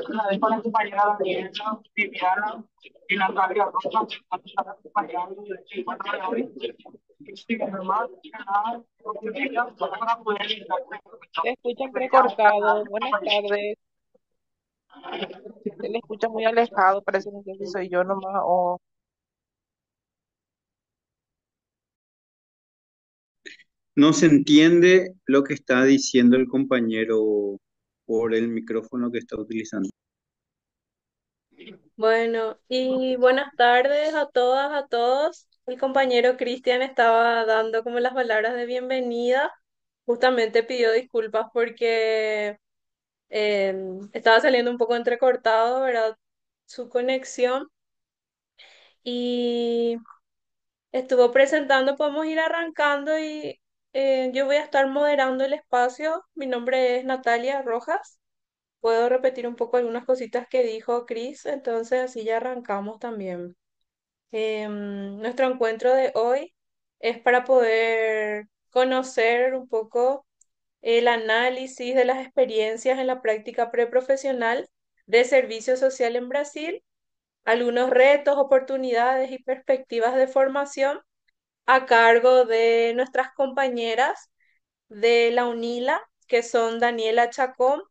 La dejo a la compañera Daniela, Viviana y Natalia Rosa, para acompañar el encuentro de hoy. Y sí, además, nada, porque ellas van a poder estar Se escucha deseamos ganar entrecortado. Buenas tardes. Se le escucha muy alejado. Parece que no sé si soy yo nomás o... No se entiende lo que está diciendo el compañero por el micrófono que está utilizando. Bueno, y buenas tardes a todas, a todos. El compañero Cristian estaba dando como las palabras de bienvenida. Justamente pidió disculpas porque estaba saliendo un poco entrecortado, ¿verdad? Su conexión. Y estuvo presentando, podemos ir arrancando y yo voy a estar moderando el espacio. Mi nombre es Natalia Rojas. Puedo repetir un poco algunas cositas que dijo Cris, entonces así ya arrancamos también. Nuestro encuentro de hoy es para poder conocer un poco el análisis de las experiencias en la práctica preprofesional de servicio social en Brasil, algunos retos, oportunidades y perspectivas de formación a cargo de nuestras compañeras de la UNILA, que son Daniela Chacón.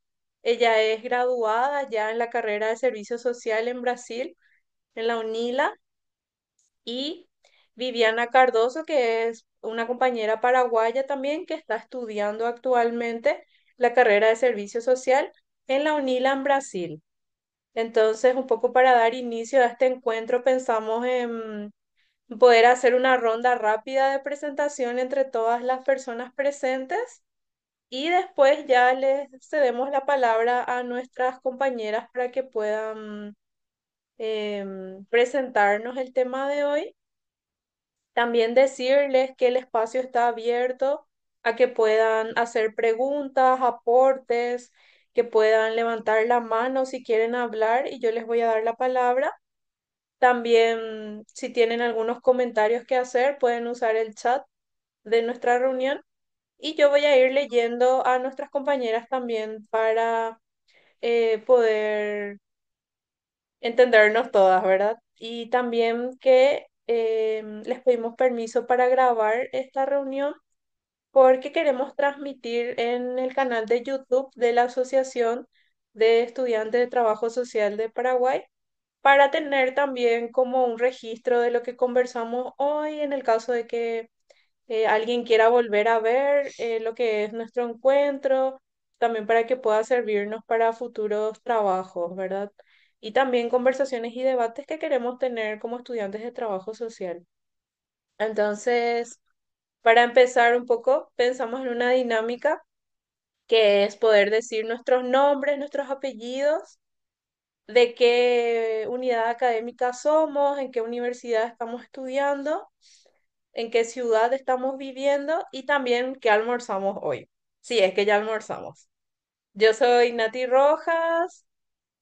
Ella es graduada ya en la carrera de servicio social en Brasil, en la UNILA, y Viviana Cardoso, que es una compañera paraguaya también que está estudiando actualmente la carrera de servicio social en la UNILA en Brasil. Entonces, un poco para dar inicio a este encuentro, pensamos en poder hacer una ronda rápida de presentación entre todas las personas presentes y después ya les cedemos la palabra a nuestras compañeras para que puedan presentarnos el tema de hoy. También decirles que el espacio está abierto a que puedan hacer preguntas, aportes, que puedan levantar la mano si quieren hablar y yo les voy a dar la palabra. También, si tienen algunos comentarios que hacer, pueden usar el chat de nuestra reunión y yo voy a ir leyendo a nuestras compañeras también para poder entendernos todas, ¿verdad? Y también que les pedimos permiso para grabar esta reunión porque queremos transmitir en el canal de YouTube de la Asociación de Estudiantes de Trabajo Social de Paraguay para tener también como un registro de lo que conversamos hoy en el caso de que alguien quiera volver a ver lo que es nuestro encuentro, también para que pueda servirnos para futuros trabajos, ¿verdad? Y también conversaciones y debates que queremos tener como estudiantes de trabajo social. Entonces, para empezar un poco, pensamos en una dinámica que es poder decir nuestros nombres, nuestros apellidos, de qué unidad académica somos, en qué universidad estamos estudiando, en qué ciudad estamos viviendo y también qué almorzamos hoy. Sí, es que ya almorzamos. Yo soy Nati Rojas,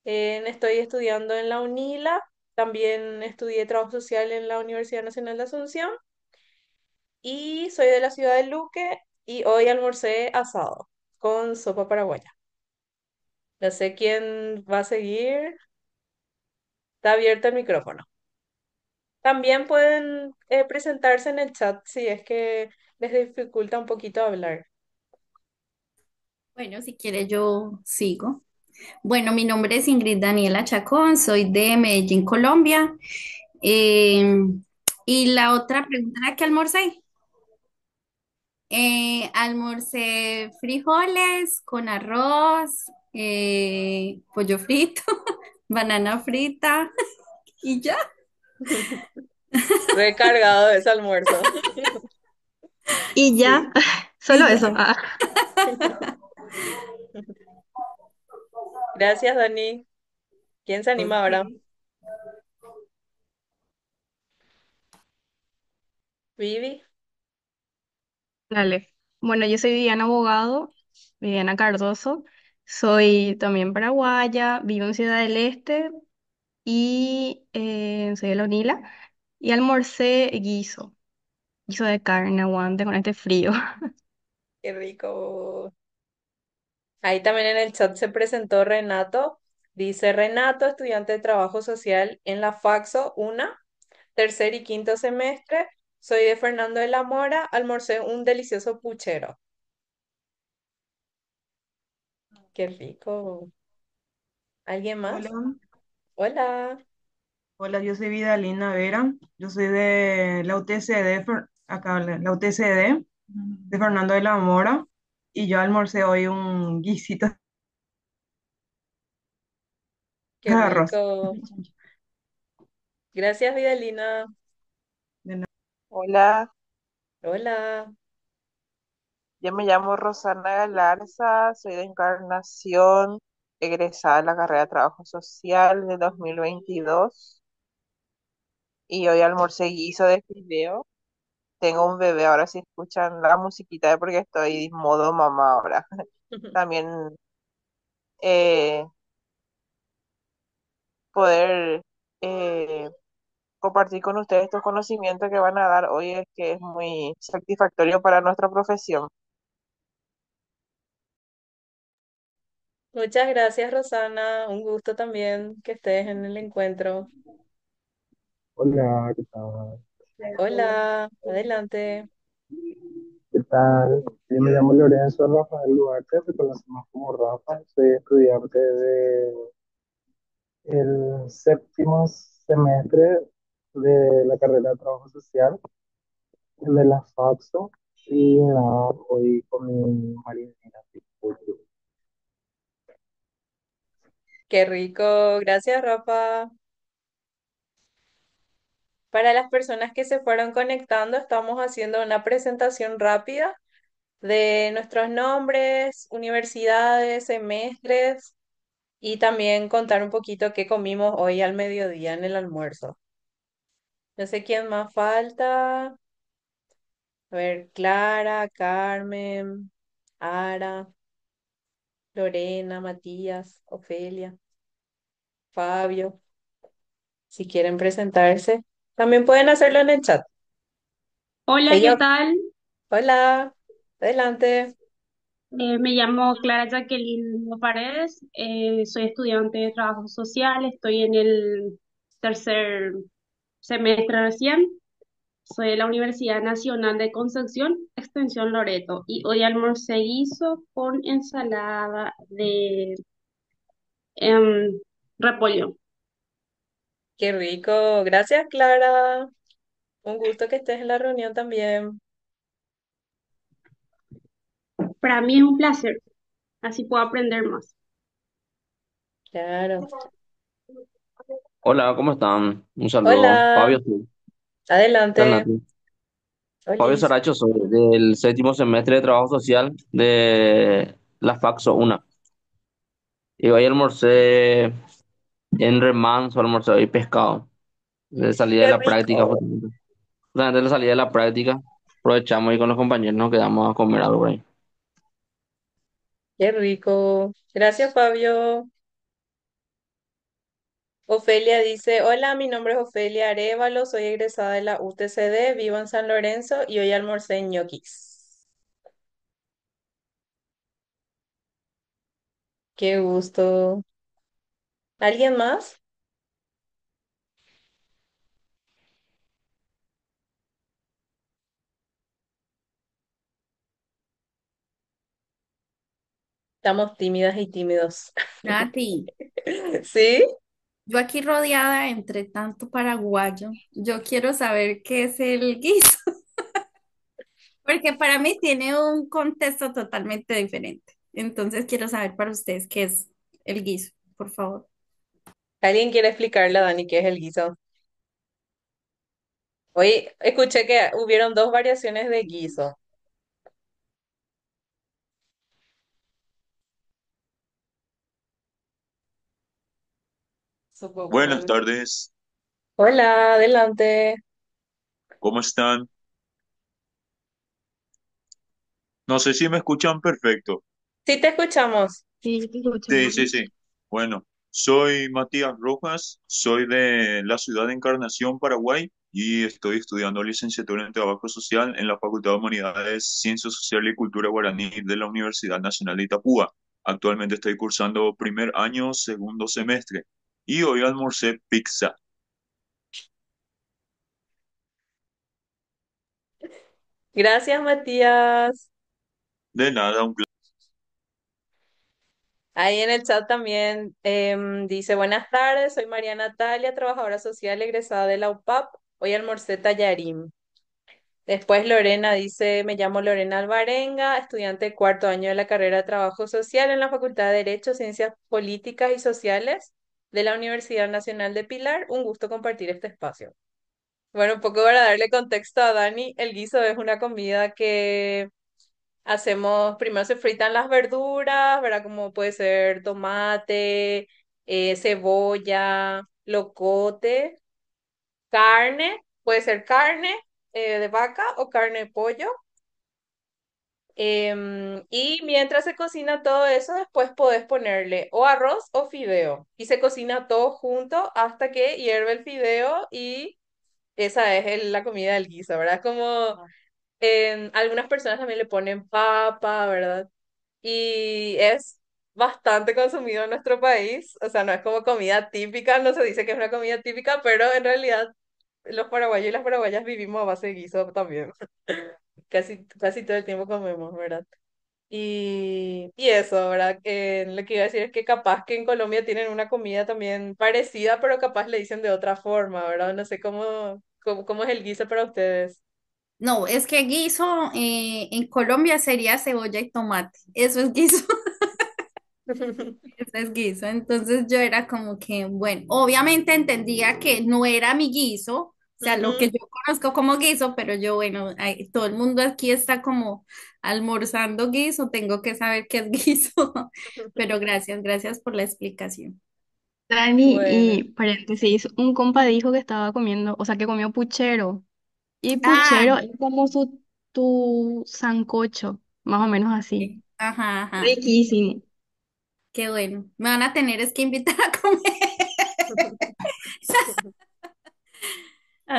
estoy estudiando en la UNILA, también estudié trabajo social en la Universidad Nacional de Asunción y soy de la ciudad de Luque y hoy almorcé asado con sopa paraguaya. No sé quién va a seguir. Está abierto el micrófono. También pueden presentarse en el chat si es que les dificulta un poquito hablar. Bueno, si quiere yo sigo. Bueno, mi nombre es Ingrid Daniela Chacón, soy de Medellín, Colombia. Eh, y la otra pregunta era que almorcé. Almorcé frijoles con arroz, pollo frito, banana frita y ya. Recargado ese almuerzo. Y ya, Sí, solo y ya. eso. Ah. Gracias, Dani. ¿Quién se anima Ok. ahora? Vivi. Dale. Bueno, yo soy Viviana Abogado, Viviana Cardoso. Soy también paraguaya, vivo en Ciudad del Este y soy de la UNILA. Y almorcé guiso de carne, aguante con este frío. Qué rico. Ahí también en el chat se presentó Renato. Dice Renato, estudiante de trabajo social en la Faxo, una, tercer y quinto semestre. Soy de Fernando de la Mora. Almorcé un delicioso puchero. Qué rico. ¿Alguien Hola, más? Hola. hola, yo soy Vidalina Vera, yo soy de la UTCD, acá la UTCD de Fernando de la Mora, y yo almorcé hoy un guisito Qué de arroz. rico. Gracias, Vidalina. De nada. Hola, Hola. yo me llamo Rosana Galarza, soy de Encarnación, egresada de la carrera de Trabajo Social de 2022 y hoy almorcé guiso de fideo. Tengo un bebé, ahora si escuchan la musiquita es porque estoy en modo mamá ahora. También eh, poder eh, compartir con ustedes estos conocimientos que van a dar hoy es que es muy satisfactorio para nuestra profesión. Muchas gracias, Rosana. Un gusto también que estés en el encuentro. Hola, ¿qué tal? Hola, adelante. ¿Qué tal? Yo me llamo Lorenzo Rafael Duarte, me conocemos como Rafa, soy estudiante de el séptimo semestre de la carrera de Trabajo Social de la FAXO y nada, hoy con mi marinera. Qué rico. Gracias, Rafa. Para las personas que se fueron conectando, estamos haciendo una presentación rápida de nuestros nombres, universidades, semestres y también contar un poquito qué comimos hoy al mediodía en el almuerzo. No sé quién más falta. A ver, Clara, Carmen, Ara, Lorena, Matías, Ofelia, Fabio, si quieren presentarse. También pueden hacerlo en el chat. Hola, ¿qué Ella, tal? hola, adelante. Me llamo Clara Jacqueline Paredes, soy estudiante de trabajo social, estoy en el tercer semestre recién, soy de la Universidad Nacional de Concepción, Extensión Loreto, y hoy almorcé guiso con ensalada de em, repollo. Qué rico. Gracias, Clara. Un gusto que estés en la reunión también. Para mí es un placer, así puedo aprender más. Claro. Hola, ¿cómo están? Un saludo. Hola, Fabio, sí. ¿Qué tal, adelante. Nati? Fabio Olis. Saracho, soy del séptimo semestre de Trabajo Social de la Faxo una. Y hoy almorcé en remanso, almorcé hoy pescado. De salida de Qué la práctica, rico. justamente. Justamente de la salida de la práctica, aprovechamos y con los compañeros nos quedamos a comer algo por ahí. Qué rico. Gracias, Fabio. Ofelia dice, hola, mi nombre es Ofelia Arevalo, soy egresada de la UTCD, vivo en San Lorenzo y hoy almorcé ñoquis. Qué gusto. ¿Alguien más? Estamos tímidas y tímidos. Nati, ¿Sí? yo aquí rodeada entre tanto paraguayo, yo quiero saber qué es el guiso, porque para mí tiene un contexto totalmente diferente. Entonces quiero saber para ustedes qué es el guiso, por favor. ¿Alguien quiere explicarle a Dani qué es el guiso? Hoy escuché que hubieron dos variaciones de guiso. Buenas tardes, Hola, adelante. ¿cómo están? No sé si me escuchan perfecto. Sí, te escuchamos. Sí, te Sí, sí, escuchamos. sí. Bueno, soy Matías Rojas, soy de la ciudad de Encarnación, Paraguay, y estoy estudiando licenciatura en Trabajo Social en la Facultad de Humanidades, Ciencias Sociales y Cultura Guaraní de la Universidad Nacional de Itapúa. Actualmente estoy cursando primer año, segundo semestre, y hoy almorcé pizza. Gracias, Matías. De nada, un Ahí en el chat también dice, buenas tardes, soy María Natalia, trabajadora social egresada de la UPAP. Hoy almorcé tallarín. Después Lorena dice, me llamo Lorena Alvarenga, estudiante de cuarto año de la carrera de Trabajo Social en la Facultad de Derecho, Ciencias Políticas y Sociales de la Universidad Nacional de Pilar. Un gusto compartir este espacio. Bueno, un poco para darle contexto a Dani, el guiso es una comida que hacemos, primero se fritan las verduras, ¿verdad? Como puede ser tomate, cebolla, locote, carne, puede ser carne de vaca o carne de pollo. Y mientras se cocina todo eso, después podés ponerle o arroz o fideo. Y se cocina todo junto hasta que hierve el fideo y esa es la comida del guiso, ¿verdad? Como algunas personas también le ponen papa, ¿verdad? Y es bastante consumido en nuestro país. O sea, no es como comida típica, no se dice que es una comida típica, pero en realidad los paraguayos y las paraguayas vivimos a base de guiso también. Casi todo el tiempo comemos, ¿verdad? Y eso, ¿verdad? Lo que iba a decir es que capaz que en Colombia tienen una comida también parecida, pero capaz le dicen de otra forma, ¿verdad? No sé cómo es el guiso para ustedes. No, es que guiso en Colombia sería cebolla y tomate. Eso es guiso. Eso es guiso. Entonces yo era como que, bueno, obviamente entendía que no era mi guiso, o sea, lo que Ujú. yo conozco como guiso, pero yo, bueno, todo el mundo aquí está como almorzando guiso, tengo que saber qué es guiso. Pero gracias, gracias por la explicación. Dani, y Bueno. paréntesis, un compa dijo que estaba comiendo, o sea, que comió puchero. Y Ah, puchero es como tu sancocho, más o menos así. sí. Ajá, ajá, Riquísimo. qué bueno. Me van a tener es que invitar a comer.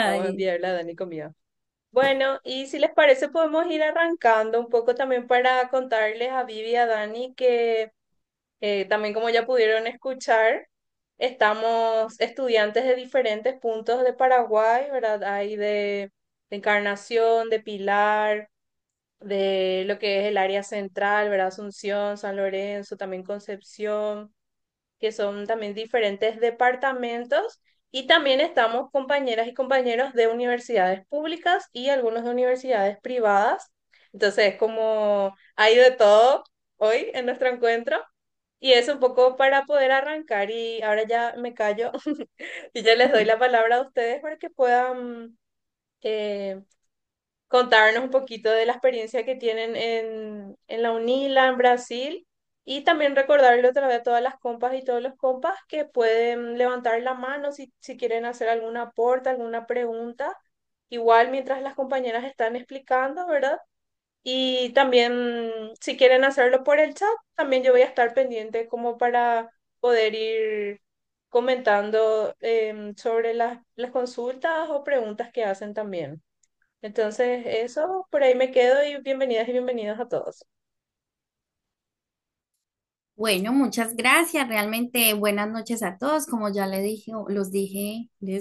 Vamos a Ay. enviarle a Dani comida. Bueno, y si les parece, podemos ir arrancando un poco también para contarles a Vivi y a Dani que también como ya pudieron escuchar, estamos estudiantes de diferentes puntos de Paraguay, ¿verdad? Hay de Encarnación, de Pilar, de lo que es el área central, ¿verdad? Asunción, San Lorenzo, también Concepción, que son también diferentes departamentos, y también estamos compañeras y compañeros de universidades públicas y algunos de universidades privadas. Entonces, como hay de todo hoy en nuestro encuentro, y es un poco para poder arrancar, y ahora ya me callo y ya les doy la palabra a ustedes para que puedan eh, contarnos un poquito de la experiencia que tienen en la UNILA, en Brasil, y también recordarle otra vez a todas las compas y todos los compas que pueden levantar la mano si quieren hacer algún aporte, alguna pregunta, igual mientras las compañeras están explicando, ¿verdad? Y también si quieren hacerlo por el chat, también yo voy a estar pendiente como para poder ir comentando sobre las consultas o preguntas que hacen también. Entonces, eso, por ahí me quedo y bienvenidas y bienvenidos a todos. Bueno, muchas gracias. Realmente buenas noches a todos. Como ya le dije, les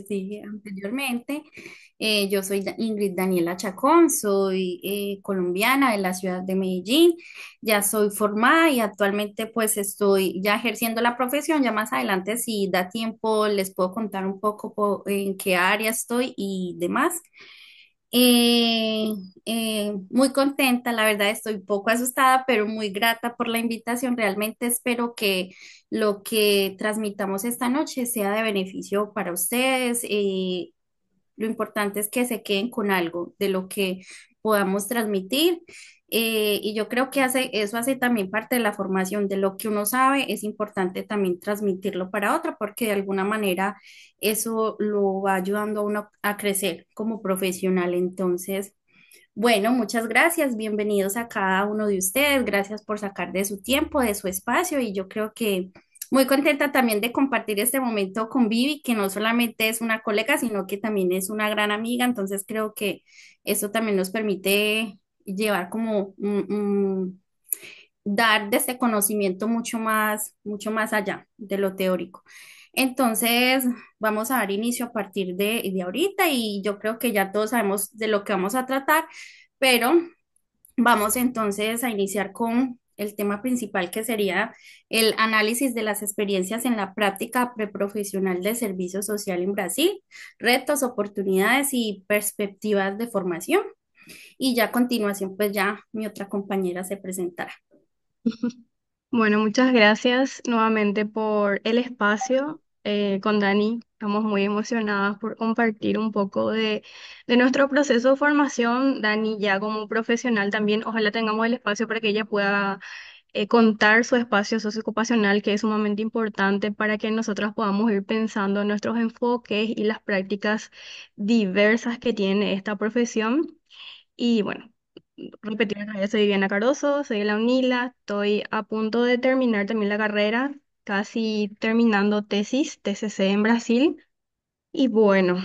dije anteriormente, yo soy Ingrid Daniela Chacón, soy colombiana de la ciudad de Medellín. Ya soy formada y actualmente pues estoy ya ejerciendo la profesión. Ya más adelante, si da tiempo, les puedo contar un poco en qué área estoy y demás. Eh, Muy contenta, la verdad estoy un poco asustada, pero muy grata por la invitación. Realmente espero que lo que transmitamos esta noche sea de beneficio para ustedes. Lo importante es que se queden con algo de lo que podamos transmitir. Y yo creo que eso hace también parte de la formación de lo que uno sabe. Es importante también transmitirlo para otro porque de alguna manera eso lo va ayudando a uno a crecer como profesional. Entonces, bueno, muchas gracias. Bienvenidos a cada uno de ustedes. Gracias por sacar de su tiempo, de su espacio. Y yo creo que Muy contenta también de compartir este momento con Vivi, que no solamente es una colega, sino que también es una gran amiga. Entonces creo que eso también nos permite llevar como dar de este conocimiento mucho más allá de lo teórico. Entonces, vamos a dar inicio a partir de ahorita y yo creo que ya todos sabemos de lo que vamos a tratar, pero vamos entonces a iniciar con el tema principal que sería el análisis de las experiencias en la práctica preprofesional de servicio social en Brasil, retos, oportunidades y perspectivas de formación. Y ya a continuación, pues ya mi otra compañera se presentará. Bueno, muchas gracias nuevamente por el espacio. Con Dani estamos muy emocionadas por compartir un poco de nuestro proceso de formación. Dani ya como profesional también, ojalá tengamos el espacio para que ella pueda contar su espacio socioocupacional, que es sumamente importante para que nosotros podamos ir pensando en nuestros enfoques y las prácticas diversas que tiene esta profesión. Y bueno, repetir otra vez, soy Viviana Cardoso, soy de la UNILA, estoy a punto de terminar también la carrera, casi terminando tesis, TCC en Brasil. Y bueno,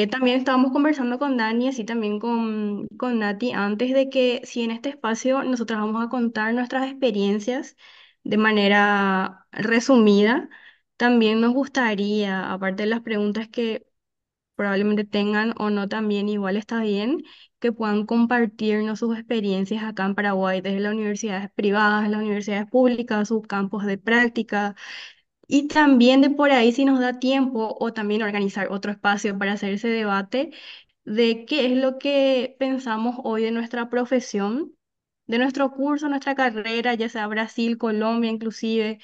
también estábamos conversando con Dani, así también con Nati, antes de que si en este espacio nosotros vamos a contar nuestras experiencias de manera resumida, también nos gustaría, aparte de las preguntas que probablemente tengan o no también, igual está bien, que puedan compartirnos sus experiencias acá en Paraguay, desde las universidades privadas, las universidades públicas, sus campos de práctica, y también de por ahí si nos da tiempo o también organizar otro espacio para hacer ese debate de qué es lo que pensamos hoy de nuestra profesión, de nuestro curso, nuestra carrera, ya sea Brasil, Colombia, inclusive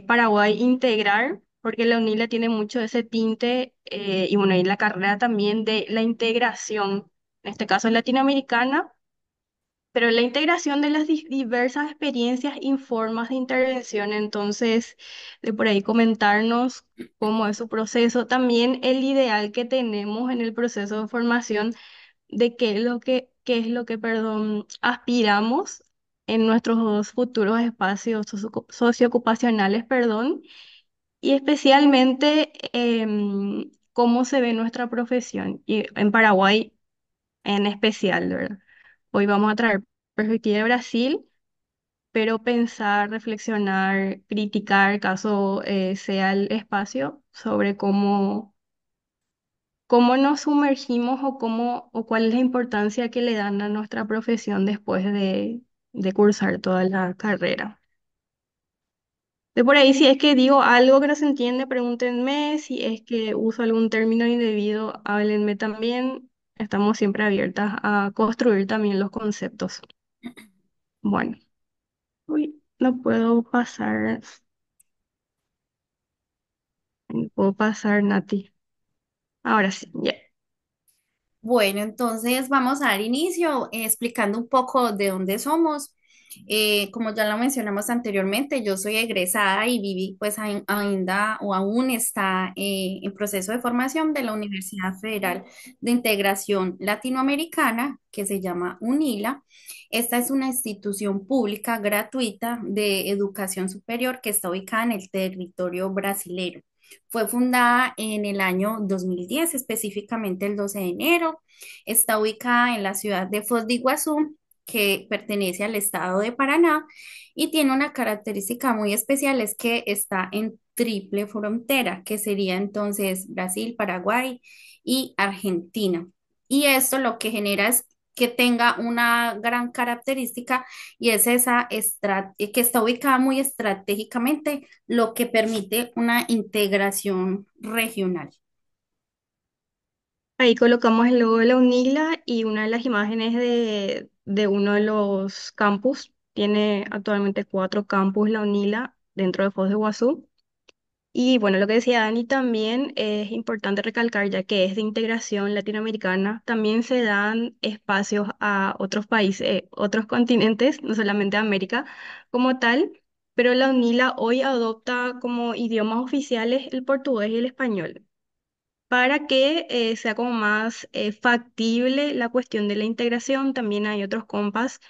Paraguay, integrar, porque la UNILA tiene mucho ese tinte y bueno, y la carrera también de la integración, en este caso latinoamericana, pero la integración de las diversas experiencias y formas de intervención, entonces, de por ahí comentarnos cómo es su proceso, también el ideal que tenemos en el proceso de formación de perdón, aspiramos en nuestros futuros espacios socioocupacionales, perdón, y especialmente cómo se ve nuestra profesión, y en Paraguay en especial, ¿verdad? Hoy vamos a traer perspectiva de Brasil, pero pensar, reflexionar, criticar, caso sea el espacio, sobre cómo nos sumergimos o o cuál es la importancia que le dan a nuestra profesión después de cursar toda la carrera. De por ahí, si es que digo algo que no se entiende, pregúntenme. Si es que uso algún término indebido, háblenme también. Estamos siempre abiertas a construir también los conceptos. Bueno, uy, no puedo pasar, no puedo pasar, Nati. Ahora sí, ya. Bueno, entonces vamos a dar inicio explicando un poco de dónde somos. Como ya lo mencionamos anteriormente, yo soy egresada y Vivi pues ainda o aún está en proceso de formación de la Universidad Federal de Integración Latinoamericana, que se llama UNILA. Esta es una institución pública gratuita de educación superior que está ubicada en el territorio brasilero. Fue fundada en el año 2010, específicamente el 12 de enero. Está ubicada en la ciudad de Foz de Iguazú, que pertenece al estado de Paraná y tiene una característica muy especial, es que está en triple frontera, que sería entonces Brasil, Paraguay y Argentina. Y esto lo que genera es que tenga una gran característica y es que está ubicada muy estratégicamente, lo que permite una integración regional. Ahí colocamos el logo de la UNILA y una de las imágenes de uno de los campus. Tiene actualmente 4 campus la UNILA dentro de Foz de Iguazú. Y bueno, lo que decía Dani también es importante recalcar, ya que es de integración latinoamericana, también se dan espacios a otros países, otros continentes, no solamente a América como tal, pero la UNILA hoy adopta como idiomas oficiales el portugués y el español para que sea como más factible la cuestión de la integración. También hay otros compas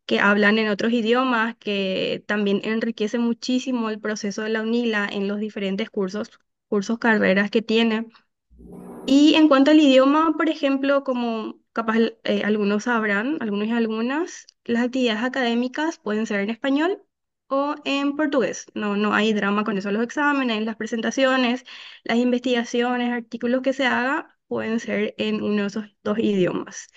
que hablan en otros idiomas, que también enriquece muchísimo el proceso de la UNILA en los diferentes cursos, carreras que tiene. Y en cuanto al idioma, por ejemplo, como capaz algunos sabrán, algunos y algunas, las actividades académicas pueden ser en español o en portugués. No, no hay drama con eso. Los exámenes, las presentaciones, las investigaciones, artículos que se haga pueden ser en uno de esos dos idiomas.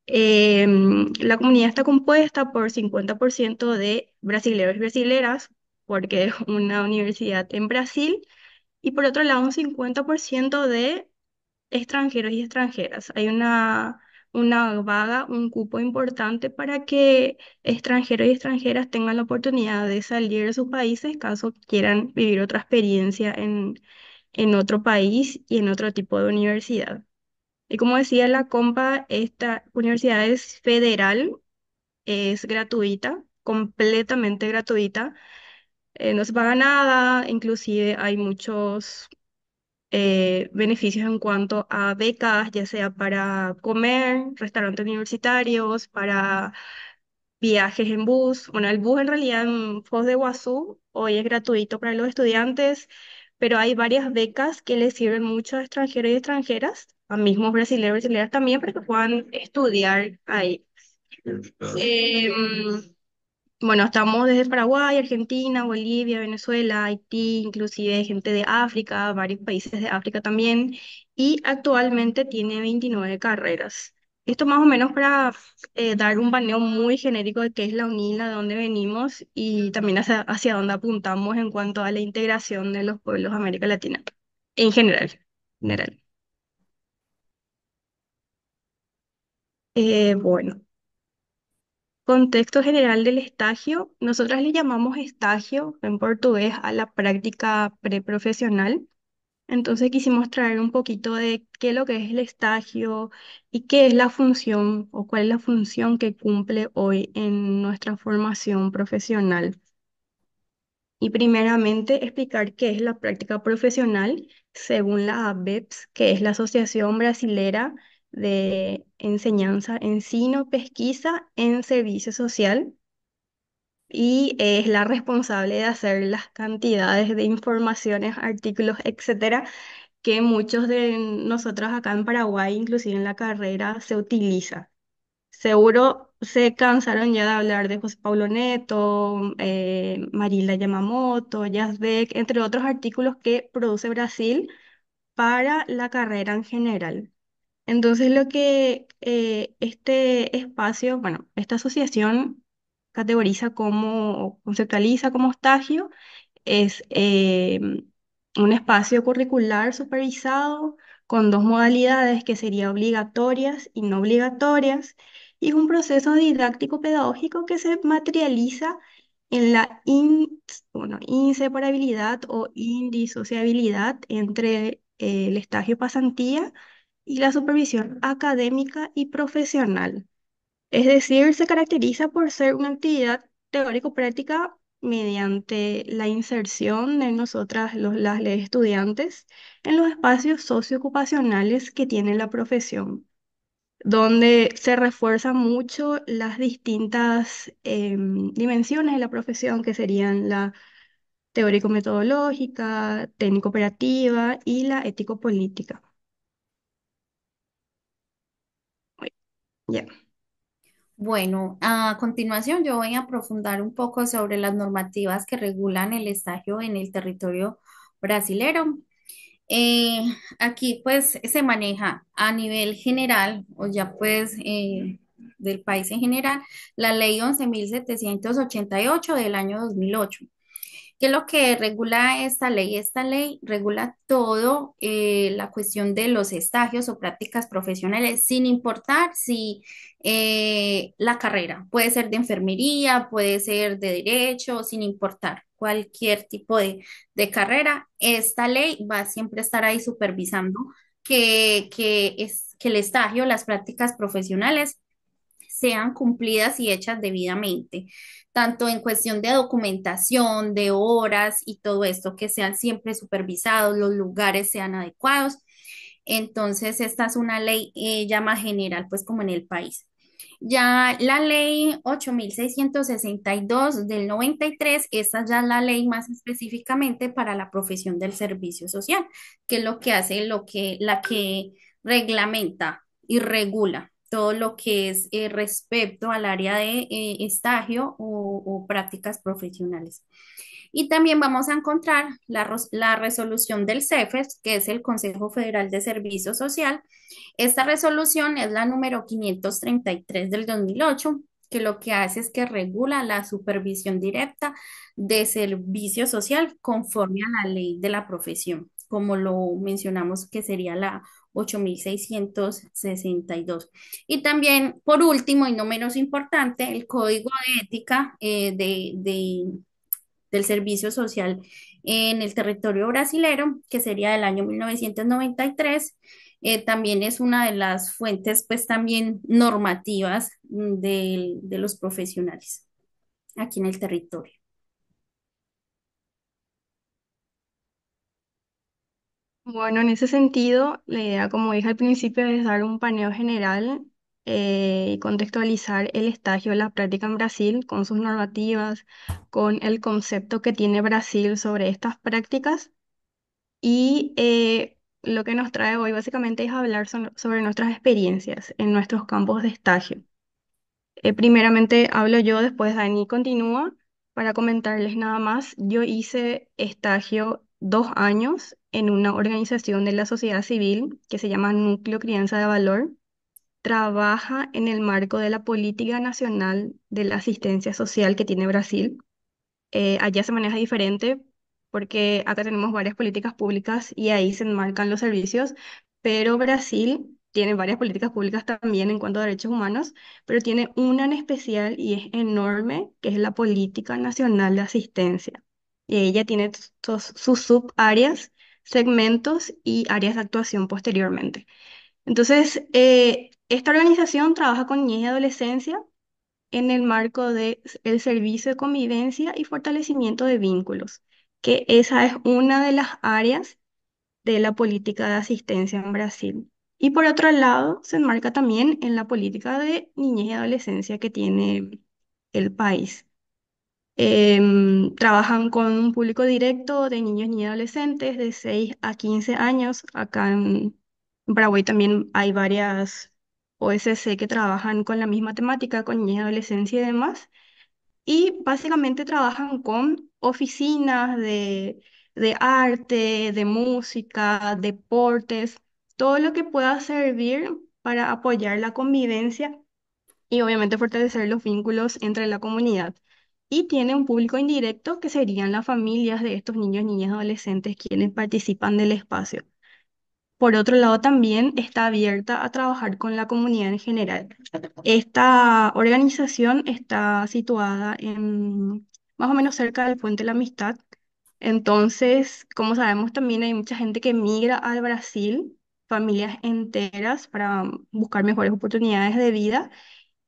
La comunidad está compuesta por 50% de brasileños y brasileras, porque es una universidad en Brasil, y por otro lado un 50% de extranjeros y extranjeras. Hay una vaga, un cupo importante para que extranjeros y extranjeras tengan la oportunidad de salir de sus países caso quieran vivir otra experiencia en otro país y en otro tipo de universidad. Y como decía la compa, esta universidad es federal, es gratuita, completamente gratuita, no se paga nada, inclusive hay muchos beneficios en cuanto a becas, ya sea para comer, restaurantes universitarios, para viajes en bus. Bueno, el bus en realidad en Foz de Iguazú hoy es gratuito para los estudiantes, pero hay varias becas que les sirven mucho a extranjeros y extranjeras, a mismos brasileños y brasileñas también, para que puedan estudiar ahí. Em, bueno, estamos desde Paraguay, Argentina, Bolivia, Venezuela, Haití, inclusive gente de África, varios países de África también, y actualmente tiene 29 carreras. Esto más o menos para dar un paneo muy genérico de qué es la UNILA, de dónde venimos y también hacia dónde apuntamos en cuanto a la integración de los pueblos de América Latina, en general. general. Bueno. Contexto general del estagio. Nosotras le llamamos estagio en portugués a la práctica preprofesional. Entonces quisimos traer un poquito de qué es lo que es el estagio y qué es la función o cuál es la función que cumple hoy en nuestra formación profesional. Y primeramente explicar qué es la práctica profesional según la ABEPS, que es la Asociación Brasilera de Enseñanza, Ensino, Pesquisa en Servicio Social y es la responsable de hacer las cantidades de informaciones, artículos, etcétera, que muchos de nosotros acá en Paraguay, inclusive en la carrera, se utiliza. Seguro se cansaron ya de hablar de José Paulo Neto, Marila Yamamoto, Yazbek, entre otros artículos que produce Brasil para la carrera en general. Entonces, lo que este espacio, bueno, esta asociación categoriza como, o conceptualiza como estagio, es un espacio curricular supervisado con dos modalidades que serían obligatorias y no obligatorias, y es un proceso didáctico pedagógico que se materializa en la inseparabilidad o indisociabilidad entre el estagio pasantía y la supervisión académica y profesional. Es decir, se caracteriza por ser una actividad teórico-práctica mediante la inserción de nosotras, las estudiantes, en los espacios socioocupacionales que tiene la profesión, donde se refuerzan mucho las distintas dimensiones de la profesión, que serían la teórico-metodológica, técnico-operativa y la ético-política. Ya. Bueno, a continuación yo voy a profundar un poco sobre las normativas que regulan el estagio en el territorio brasilero. Eh, Aquí pues se maneja a nivel general o ya pues del país en general la ley 11.788 del año 2008. ¿Qué es lo que regula esta ley? Esta ley regula todo la cuestión de los estagios o prácticas profesionales, sin importar si la carrera puede ser de enfermería, puede ser de derecho, sin importar cualquier tipo de carrera. Esta ley va a siempre estar ahí supervisando que el estagio, las prácticas profesionales sean cumplidas y hechas debidamente, tanto en cuestión de documentación, de horas y todo esto, que sean siempre supervisados, los lugares sean adecuados. Entonces, esta es una ley ya más general, pues como en el país. Ya la ley 8662 del 93, esta ya es la ley más específicamente para la profesión del servicio social, que es lo que hace, la que reglamenta y regula todo lo que es respecto al área de estagio o prácticas profesionales. Y también vamos a encontrar la resolución del CEFES, que es el Consejo Federal de Servicio Social. Esta resolución es la número 533 del 2008, que lo que hace es que regula la supervisión directa de servicio social conforme a la ley de la profesión, como lo mencionamos que sería la 8662. Y también, por último y no menos importante, el Código de Ética del servicio social en el territorio brasilero, que sería del año 1993. También es una de las fuentes, pues también normativas de los profesionales aquí en el territorio. Bueno, en ese sentido, la idea, como dije al principio, es dar un paneo general y contextualizar el estagio de la práctica en Brasil con sus normativas, con el concepto que tiene Brasil sobre estas prácticas y lo que nos trae hoy básicamente es hablar sobre nuestras experiencias en nuestros campos de estagio. Primeramente hablo yo, después Dani continúa. Para comentarles nada más, yo hice estagio 2 años en una organización de la sociedad civil que se llama Núcleo Crianza de Valor. Trabaja en el marco de la Política Nacional de la Asistencia Social que tiene Brasil. Allá se maneja diferente porque acá tenemos varias políticas públicas y ahí se enmarcan los servicios, pero Brasil tiene varias políticas públicas también en cuanto a derechos humanos, pero tiene una en especial y es enorme, que es la Política Nacional de Asistencia. Y ella tiene sus subáreas, segmentos y áreas de actuación posteriormente. Entonces, esta organización trabaja con niñez y adolescencia en el marco de el servicio de convivencia y fortalecimiento de vínculos, que esa es una de las áreas de la política de asistencia en Brasil. Y por otro lado, se enmarca también en la política de niñez y adolescencia que tiene el país. Trabajan con un público directo de niños y adolescentes de 6 a 15 años. Acá en Paraguay también hay varias OSC que trabajan con la misma temática, con niñez y adolescencia y demás. Y básicamente trabajan con oficinas de arte, de música, deportes, todo lo que pueda servir para apoyar la convivencia y obviamente fortalecer los vínculos entre la comunidad. Y tiene un público indirecto que serían las familias de estos niños, niñas, adolescentes quienes participan del espacio. Por otro lado, también está abierta a trabajar con la comunidad en general. Esta organización está situada en más o menos cerca del Puente de la Amistad. Entonces, como sabemos, también hay mucha gente que migra al Brasil, familias enteras para buscar mejores oportunidades de vida.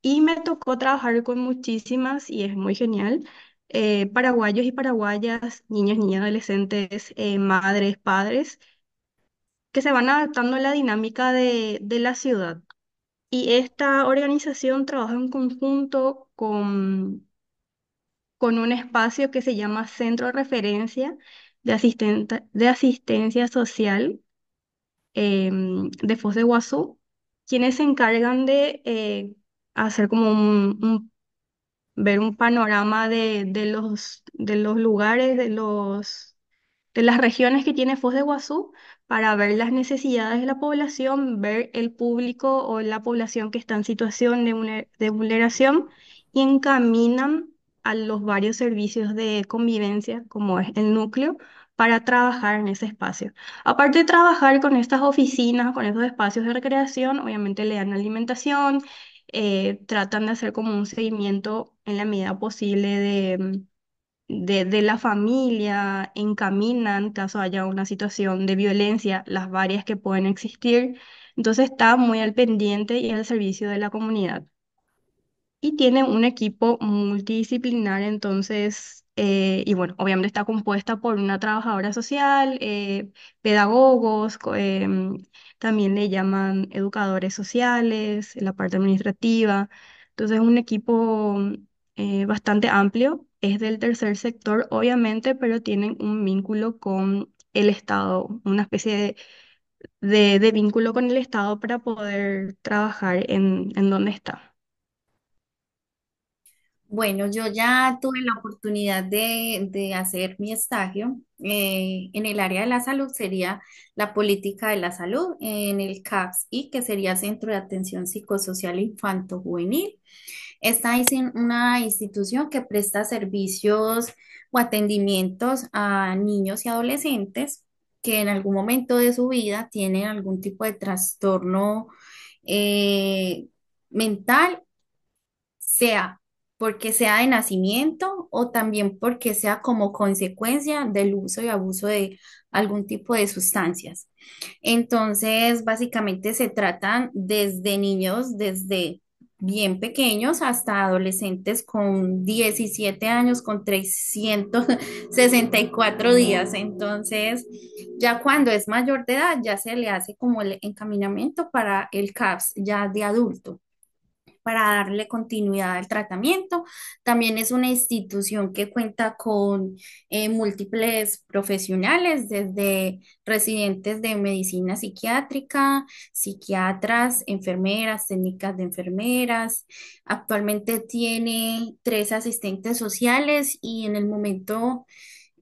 Y me tocó trabajar con muchísimas, y es muy genial, paraguayos y paraguayas, niños, niñas, adolescentes, madres, padres que se van adaptando a la dinámica de la ciudad. Y esta organización trabaja en conjunto con un espacio que se llama Centro de Referencia de Asistencia Social de Foz de Iguazú, quienes se encargan de hacer como ver un panorama de los lugares, de las regiones que tiene Foz de Iguazú para ver las necesidades de la población, ver el público o la población que está en situación de vulneración y encaminan a los varios servicios de convivencia, como es el núcleo, para trabajar en ese espacio. Aparte de trabajar con estas oficinas, con esos espacios de recreación, obviamente le dan alimentación, tratan de hacer como un seguimiento en la medida posible de la familia, encaminan caso haya una situación de violencia, las varias que pueden existir. Entonces está muy al pendiente y al servicio de la comunidad. Y tiene un equipo multidisciplinar, entonces, y bueno, obviamente está compuesta por una trabajadora social, pedagogos, también le llaman educadores sociales, la parte administrativa. Entonces es un equipo bastante amplio, es del tercer sector, obviamente, pero tienen un vínculo con el Estado, una especie de vínculo con el Estado para poder trabajar en donde está. Bueno, yo ya tuve la oportunidad de hacer mi estage en el área de la salud, sería la política de la salud, en el CAPS-I, que sería Centro de Atención Psicosocial Infanto-Juvenil. Esta es una institución que presta servicios o atendimientos a niños y adolescentes que en algún momento de su vida tienen algún tipo de trastorno eh, mental, sea porque sea de nacimiento o también porque sea como consecuencia del uso y abuso de algún tipo de sustancias. Entonces, básicamente se tratan desde niños, desde bien pequeños hasta adolescentes con 17 años, con 364 días. Entonces, ya cuando es mayor de edad, ya se le hace como el encaminamiento para el CAPS ya de adulto para darle continuidad al tratamiento. También es una institución que cuenta con múltiples profesionales, desde residentes de medicina psiquiátrica, psiquiatras, enfermeras, técnicas de enfermeras. Actualmente tiene 3 asistentes sociales y en el momento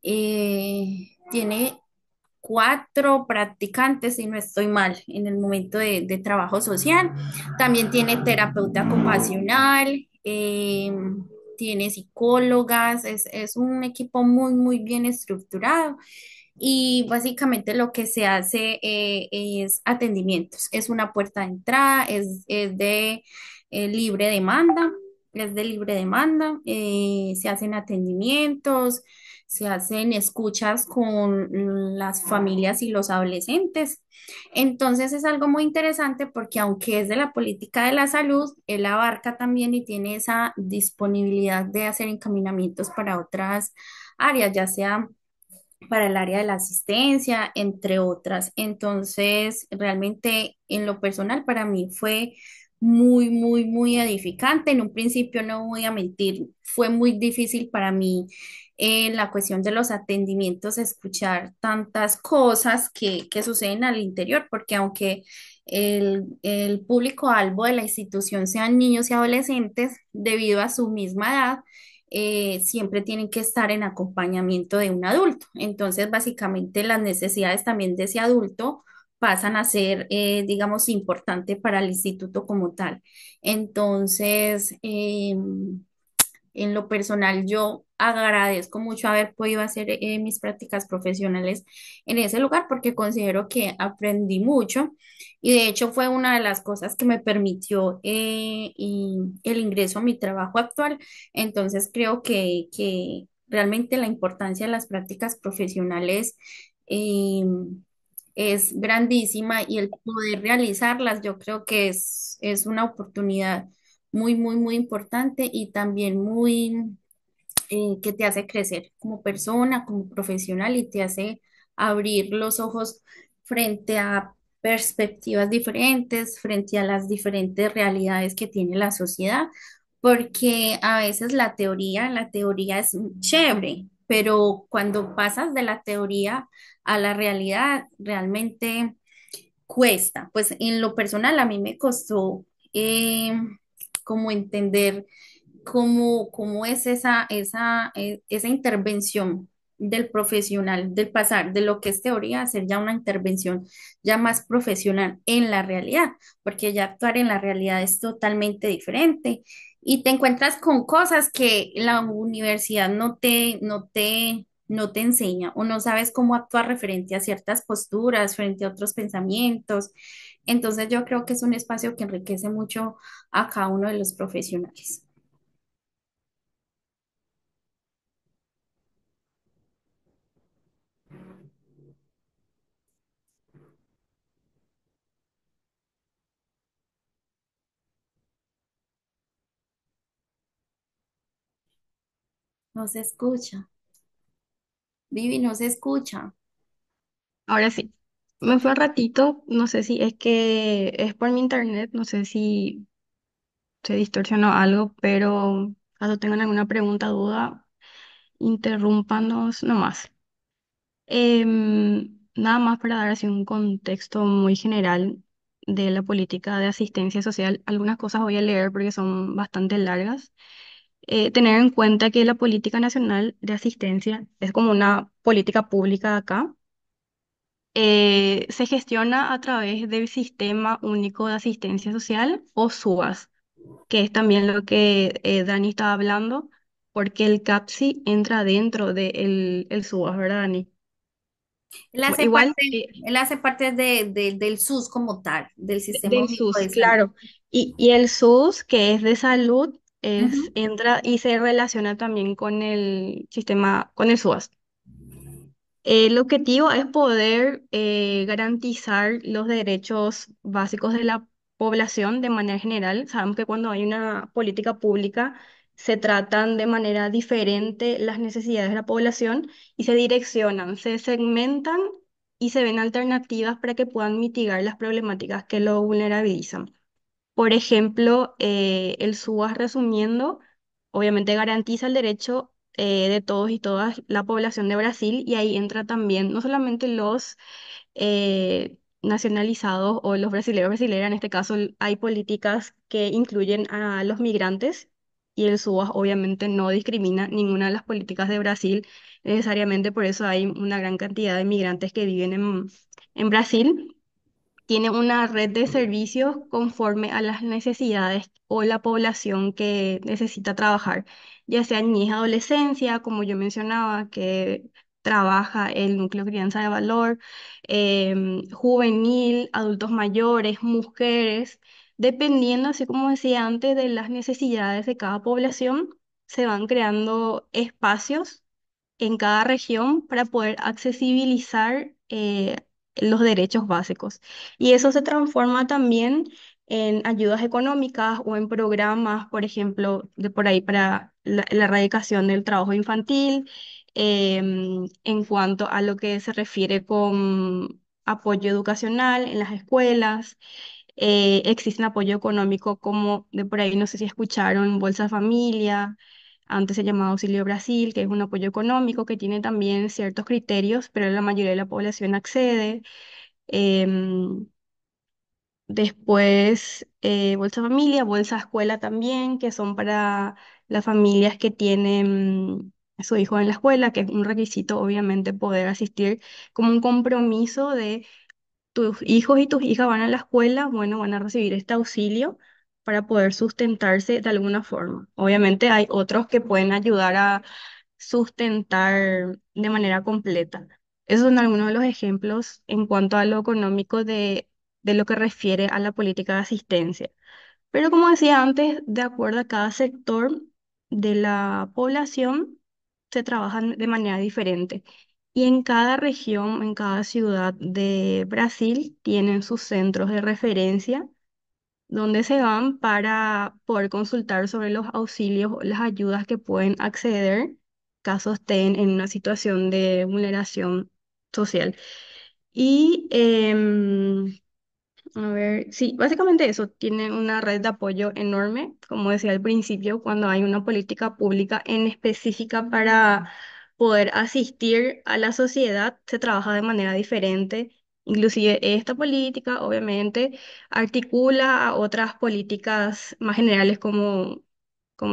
tiene 4 practicantes, si no estoy mal, en el momento de trabajo social. También tiene terapeuta ocupacional, tiene psicólogas, es un equipo muy, muy bien estructurado. Y básicamente lo que se hace es atendimientos. Es una puerta de entrada, es de libre demanda, es de libre demanda. Se hacen atendimientos, se hacen escuchas con las familias y los adolescentes. Entonces es algo muy interesante porque aunque es de la política de la salud, él abarca también y tiene esa disponibilidad de hacer encaminamientos para otras áreas, ya sea para el área de la asistencia, entre otras. Entonces, realmente en lo personal para mí fue muy, muy, muy edificante. En un principio, no voy a mentir, fue muy difícil para mí en la cuestión de los atendimientos, escuchar tantas cosas que suceden al interior, porque aunque el público albo de la institución sean niños y adolescentes, debido a su misma edad, siempre tienen que estar en acompañamiento de un adulto. Entonces, básicamente las necesidades también de ese adulto pasan a ser, digamos, importante para el instituto como tal. Entonces, en lo personal, yo agradezco mucho haber podido hacer mis prácticas profesionales en ese lugar porque considero que aprendí mucho y de hecho fue una de las cosas que me permitió el ingreso a mi trabajo actual. Entonces creo que realmente la importancia de las prácticas profesionales eh, es grandísima y el poder realizarlas yo creo que es una oportunidad muy, muy, muy importante y también muy que te hace crecer como persona, como profesional y te hace abrir los ojos frente a perspectivas diferentes, frente a las diferentes realidades que tiene la sociedad, porque a veces la teoría es chévere, pero cuando pasas de la teoría a la realidad, realmente cuesta. Pues en lo personal a mí me costó como entender cómo es esa intervención del profesional, del pasar de lo que es teoría a hacer ya una intervención ya más profesional en la realidad, porque ya actuar en la realidad es totalmente diferente y te encuentras con cosas que la universidad no te enseña o no sabes cómo actuar referente a ciertas posturas, frente a otros pensamientos. Entonces yo creo que es un espacio que enriquece mucho a cada uno de los profesionales. No se escucha. Vivi, no se escucha. Ahora sí, me Ok. fue un ratito, no sé si es que es por mi internet, no sé si se distorsionó algo, pero caso tengan alguna pregunta, duda, interrúmpanos nomás. Nada más para dar así un contexto muy general de la política de asistencia social. Algunas cosas voy a leer porque son bastante largas. Tener en cuenta que la política nacional de asistencia es como una política pública acá. Se gestiona a través del Sistema Único de Asistencia Social o SUAS, que es también lo que Dani estaba hablando, porque el CAPSI entra dentro del el SUAS, ¿verdad, Dani? Igual, Él hace parte del SUS como tal, del Sistema del Único SUS, de Salud. claro. Y el SUS, que es de salud, Ujú. entra y se relaciona también con el sistema, con el SUAS. El objetivo es poder garantizar los derechos básicos de la población de manera general. Sabemos que cuando hay una política pública se tratan de manera diferente las necesidades de la población y se direccionan, se segmentan y se ven alternativas para que puedan mitigar las problemáticas que lo vulnerabilizan. Por ejemplo, el SUAS, resumiendo, obviamente garantiza el derecho de todos y todas la población de Brasil, y ahí entra también no solamente los nacionalizados o los brasileños brasileñas, en este caso hay políticas que incluyen a los migrantes, y el SUAS obviamente no discrimina ninguna de las políticas de Brasil necesariamente. Por eso hay una gran cantidad de migrantes que viven en Brasil. Tiene una red de servicios conforme a las necesidades o la población que necesita trabajar, ya sea niñez y adolescencia, como yo mencionaba, que trabaja el núcleo crianza de valor, juvenil, adultos mayores, mujeres, dependiendo, así como decía antes, de las necesidades de cada población, se van creando espacios en cada región para poder accesibilizar los derechos básicos. Y eso se transforma también en ayudas económicas o en programas, por ejemplo, de por ahí para la erradicación del trabajo infantil, en cuanto a lo que se refiere con apoyo educacional en las escuelas. Existe un apoyo económico como de por ahí, no sé si escucharon, Bolsa Familia, antes se llamaba Auxilio Brasil, que es un apoyo económico que tiene también ciertos criterios, pero la mayoría de la población accede. Em, Después, Bolsa Familia, Bolsa Escuela también, que son para las familias que tienen a su hijo en la escuela, que es un requisito, obviamente, poder asistir como un compromiso de tus hijos y tus hijas van a la escuela, bueno, van a recibir este auxilio para poder sustentarse de alguna forma. Obviamente hay otros que pueden ayudar a sustentar de manera completa. Esos son algunos de los ejemplos en cuanto a lo económico de lo que refiere a la política de asistencia. Pero como decía antes, de acuerdo a cada sector de la población, se trabajan de manera diferente. Y en cada región, en cada ciudad de Brasil, tienen sus centros de referencia donde se van para poder consultar sobre los auxilios o las ayudas que pueden acceder caso estén en una situación de vulneración social. Y a ver, sí, básicamente eso, tiene una red de apoyo enorme, como decía al principio, cuando hay una política pública en específica para poder asistir a la sociedad, se trabaja de manera diferente. Inclusive esta política, obviamente, articula a otras políticas más generales como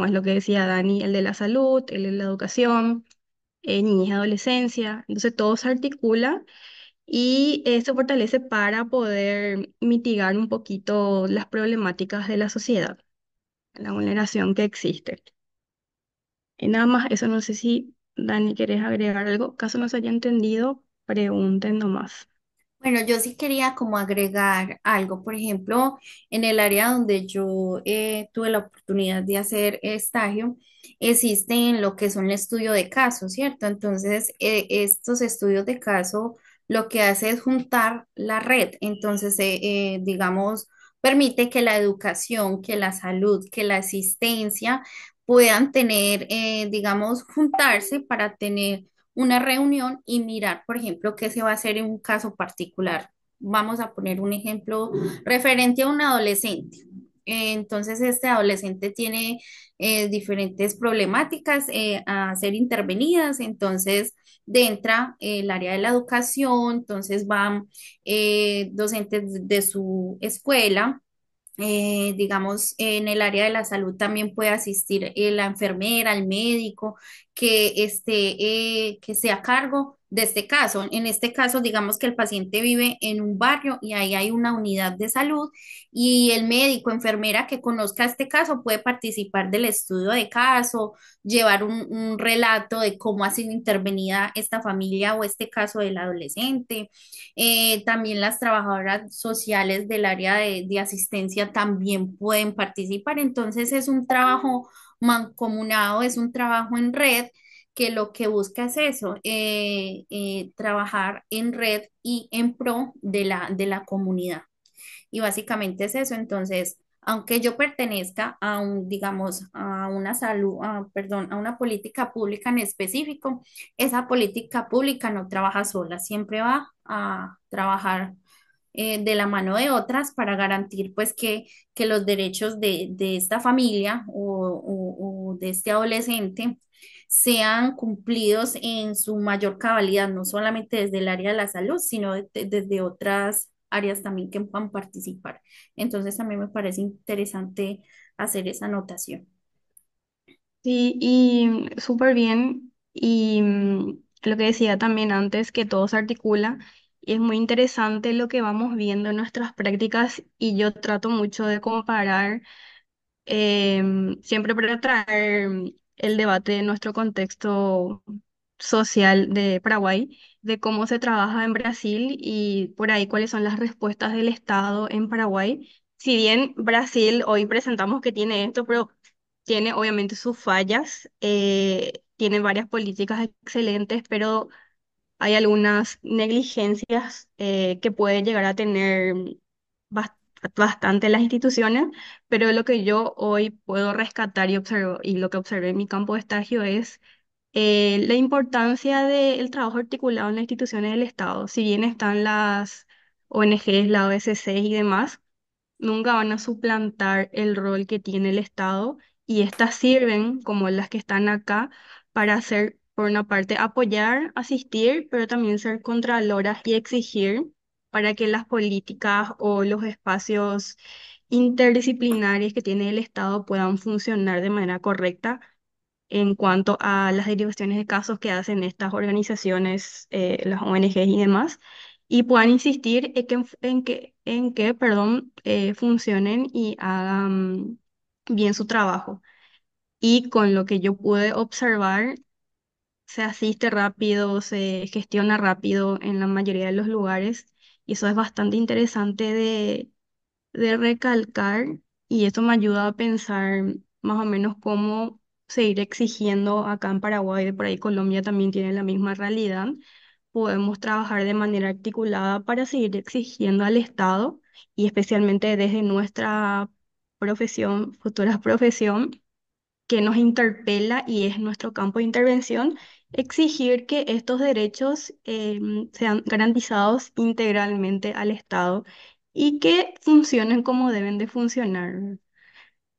es lo que decía Dani, el de la salud, el de la educación, niñez y adolescencia. Entonces todo se articula y se fortalece para poder mitigar un poquito las problemáticas de la sociedad, la vulneración que existe. Y nada más, eso no sé si Dani querés agregar algo. Caso no se haya entendido, pregunten nomás. Bueno, yo sí quería como agregar algo, por ejemplo, en el área donde yo tuve la oportunidad de hacer estagio, existen lo que son el estudio de casos, ¿cierto? Entonces, estos estudios de caso lo que hace es juntar la red, entonces, digamos, permite que la educación, que la salud, que la asistencia puedan tener, digamos, juntarse para tener una reunión y mirar, por ejemplo, qué se va a hacer en un caso particular. Vamos a poner un ejemplo referente a un adolescente. Entonces, este adolescente tiene diferentes problemáticas a ser intervenidas. Entonces, entra el área de la educación, entonces van docentes de su escuela. Digamos, en el área de la salud también puede asistir la enfermera, el médico, que sea a cargo de este caso. En este caso, digamos que el paciente vive en un barrio y ahí hay una unidad de salud y el médico, enfermera que conozca este caso puede participar del estudio de caso, llevar un relato de cómo ha sido intervenida esta familia o este caso del adolescente. También las trabajadoras sociales del área de asistencia también pueden participar. Entonces es un trabajo mancomunado, es un trabajo en red que lo que busca es eso, trabajar en red y en pro de la comunidad. Y básicamente es eso. Entonces, aunque yo pertenezca a un, digamos, a una salud, perdón, a una política pública en específico, esa política pública no trabaja sola, siempre va a trabajar de la mano de otras para garantir pues que los derechos de esta familia o de este adolescente sean cumplidos en su mayor cabalidad, no solamente desde el área de la salud, sino desde otras áreas también que puedan participar. Entonces, también me parece interesante hacer esa anotación. Sí, y súper bien. Y lo que decía también antes, que todo se articula. Y es muy interesante lo que vamos viendo en nuestras prácticas y yo trato mucho de comparar siempre para traer el debate de nuestro contexto social de Paraguay, de cómo se trabaja en Brasil y por ahí cuáles son las respuestas del Estado en Paraguay. Si bien Brasil hoy presentamos que tiene esto, pero tiene obviamente sus fallas, tiene varias políticas excelentes, pero hay algunas negligencias que puede llegar a tener bas- bastante las instituciones, pero lo que yo hoy puedo rescatar y observo, y lo que observé en mi campo de estagio es la importancia del trabajo articulado en las instituciones del Estado. Si bien están las ONGs, la OSC y demás, nunca van a suplantar el rol que tiene el Estado y estas sirven, como las que están acá, para hacer, por una parte, apoyar, asistir, pero también ser contraloras y exigir para que las políticas o los espacios interdisciplinares que tiene el Estado puedan funcionar de manera correcta en cuanto a las derivaciones de casos que hacen estas organizaciones, las ONGs y demás, y puedan insistir perdón, funcionen y hagan bien su trabajo. Y con lo que yo pude observar, se asiste rápido, se gestiona rápido en la mayoría de los lugares, y eso es bastante interesante de recalcar y esto me ayuda a pensar más o menos cómo seguir exigiendo acá en Paraguay, de por ahí Colombia también tiene la misma realidad. Podemos trabajar de manera articulada para seguir exigiendo al Estado y especialmente desde nuestra profesión, futura profesión, que nos interpela y es nuestro campo de intervención, exigir que estos derechos sean garantizados integralmente al Estado y que funcionen como deben de funcionar,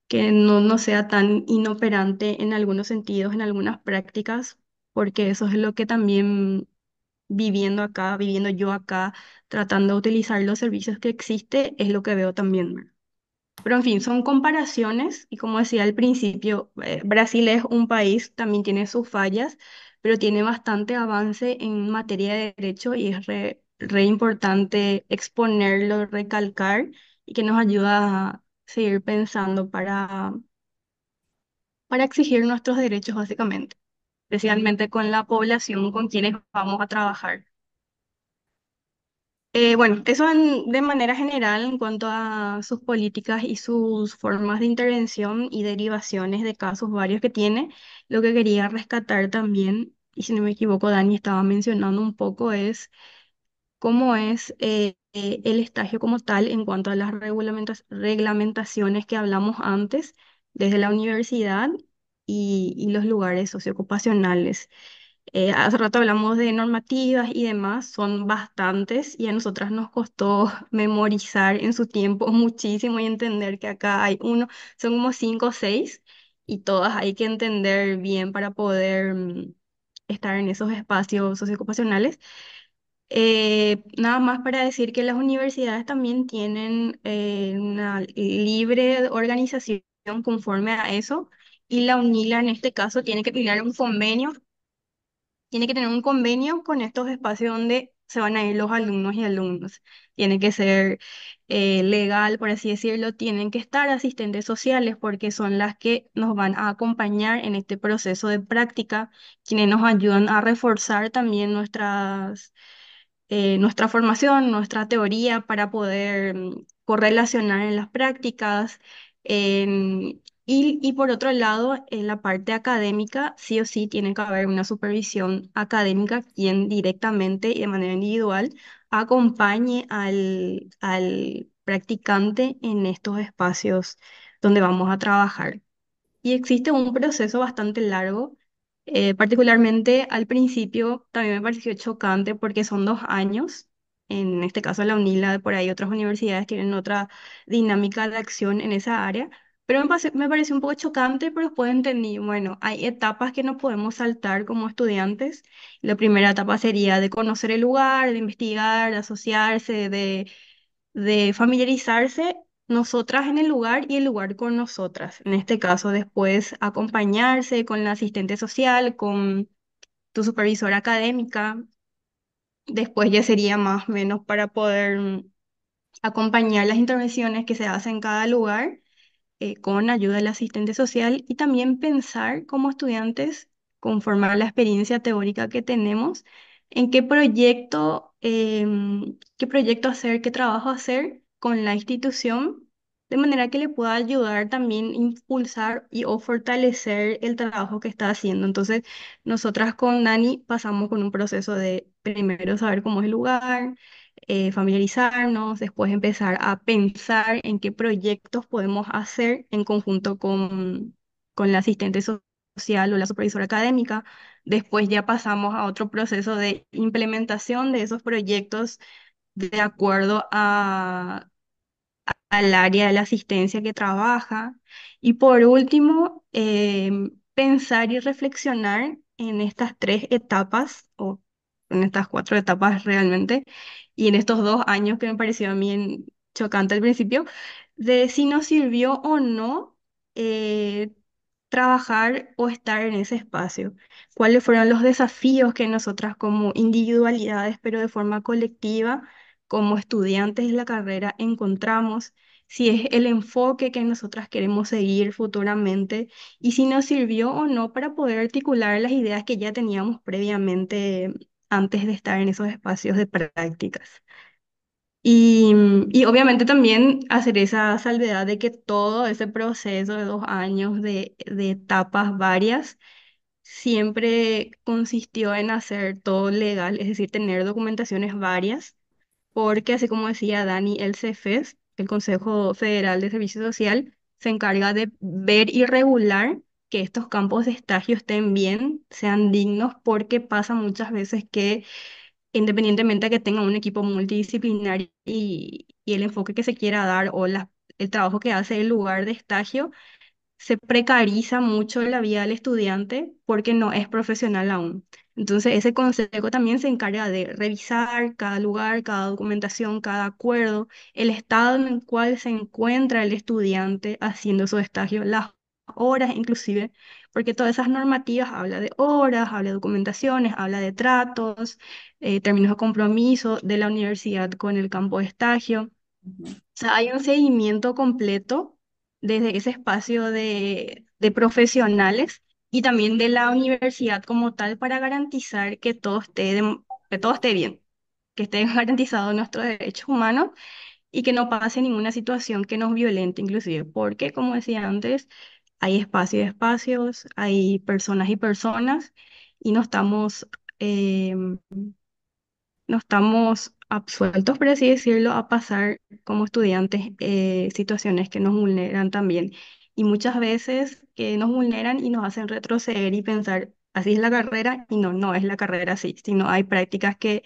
que no sea tan inoperante en algunos sentidos, en algunas prácticas, porque eso es lo que también viviendo acá, viviendo yo acá, tratando de utilizar los servicios que existe, es lo que veo también. Pero en fin, son comparaciones y como decía al principio, Brasil es un país, también tiene sus fallas, pero tiene bastante avance en materia de derecho y es re importante exponerlo, recalcar y que nos ayuda a seguir pensando para exigir nuestros derechos básicamente, especialmente con la población con quienes vamos a trabajar. Bueno, eso de manera general en cuanto a sus políticas y sus formas de intervención y derivaciones de casos varios que tiene. Lo que quería rescatar también, y si no me equivoco, Dani estaba mencionando un poco, es cómo es el estagio como tal en cuanto a las reglamentaciones que hablamos antes, desde la universidad y los lugares socioocupacionales. Hace rato hablamos de normativas y demás, son bastantes y a nosotras nos costó memorizar en su tiempo muchísimo y entender que acá hay uno, son como cinco o seis y todas hay que entender bien para poder estar en esos espacios socioocupacionales. Nada más para decir que las universidades también tienen una libre organización conforme a eso y la UNILA en este caso tiene que tener un convenio con estos espacios donde se van a ir los alumnos y alumnos. Tiene que ser legal, por así decirlo, tienen que estar asistentes sociales porque son las que nos van a acompañar en este proceso de práctica, quienes nos ayudan a reforzar también nuestra formación, nuestra teoría para poder correlacionar en las prácticas. Y por otro lado, en la parte académica, sí o sí tiene que haber una supervisión académica quien directamente y de manera individual acompañe al practicante en estos espacios donde vamos a trabajar. Y existe un proceso bastante largo, particularmente al principio también me pareció chocante porque son 2 años, en este caso la UNILA, por ahí otras universidades tienen otra dinámica de acción en esa área, pero me pareció un poco chocante, pero después entendí, bueno, hay etapas que no podemos saltar como estudiantes. La primera etapa sería de conocer el lugar, de investigar, de asociarse, de familiarizarse nosotras en el lugar y el lugar con nosotras. En este caso, después acompañarse con la asistente social, con tu supervisora académica. Después ya sería más o menos para poder acompañar las intervenciones que se hacen en cada lugar con ayuda del asistente social y también pensar como estudiantes, conforme a la experiencia teórica que tenemos, en qué proyecto hacer, qué trabajo hacer con la institución, de manera que le pueda ayudar también impulsar y o fortalecer el trabajo que está haciendo. Entonces, nosotras con Dani pasamos con un proceso de primero saber cómo es el lugar, familiarizarnos, después empezar a pensar en qué proyectos podemos hacer en conjunto con la asistente social o la supervisora académica. Después ya pasamos a otro proceso de implementación de esos proyectos de acuerdo al área de la asistencia que trabaja. Y por último, pensar y reflexionar en estas 3 etapas, o en estas 4 etapas realmente, y en estos 2 años que me pareció a mí chocante al principio, de si nos sirvió o no eh, trabajar o estar en ese espacio. ¿Cuáles fueron los desafíos que nosotras como individualidades, pero de forma colectiva, como estudiantes de la carrera, encontramos? Si es el enfoque que nosotras queremos seguir futuramente y si nos sirvió o no para poder articular las ideas que ya teníamos previamente antes de estar en esos espacios de prácticas. Y obviamente también hacer esa salvedad de que todo ese proceso de 2 años de etapas varias siempre consistió en hacer todo legal, es decir, tener documentaciones varias, porque así como decía Dani, el CEFES, el Consejo Federal de Servicio Social, se encarga de ver y regular que estos campos de estágio estén bien, sean dignos, porque pasa muchas veces que independientemente de que tenga un equipo multidisciplinario y el enfoque que se quiera dar o el trabajo que hace el lugar de estagio, se precariza mucho la vida del estudiante porque no es profesional aún. Entonces, ese consejo también se encarga de revisar cada lugar, cada documentación, cada acuerdo, el estado en el cual se encuentra el estudiante haciendo su estagio, las horas inclusive, porque todas esas normativas habla de horas, habla de documentaciones, habla de tratos, términos de compromiso de la universidad con el campo de estagio. Ujú. O sea, hay un seguimiento completo desde ese espacio de profesionales y también de la universidad como tal para garantizar que todo esté bien, que estén garantizados nuestros derechos humanos y que no pase ninguna situación que nos violente inclusive, porque como decía antes, hay espacios y espacios, hay personas y personas y em, no estamos absueltos, por así decirlo, a pasar como estudiantes situaciones que nos vulneran también. Y muchas veces que nos vulneran y nos hacen retroceder y pensar así es la carrera y no, no es la carrera así, sino hay prácticas que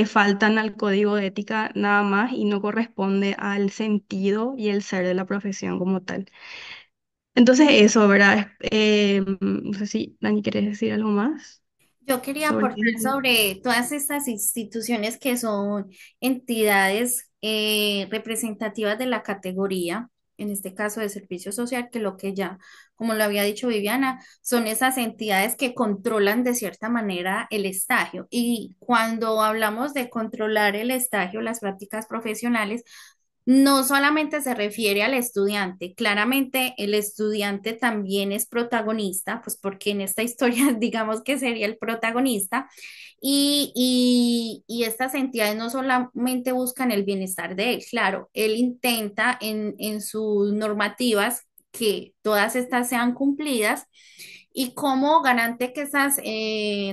faltan al código de ética nada más y no corresponde al sentido y el ser de la profesión como tal. Entonces eso, ¿verdad? No sé si Dani, ¿quieres decir algo más Yo quería sobre aportar sobre todas estas instituciones que son entidades representativas de la categoría, en este caso de servicio social, que lo que ya, como lo había dicho Viviana, son esas entidades que controlan de cierta manera el estagio. Y cuando hablamos de controlar el estagio, las prácticas profesionales, no solamente se refiere al estudiante, claramente el estudiante también es protagonista, pues porque en esta historia digamos que sería el protagonista y estas entidades no solamente buscan el bienestar de él, claro, él intenta en sus normativas que todas estas sean cumplidas. ¿Y cómo garante que esas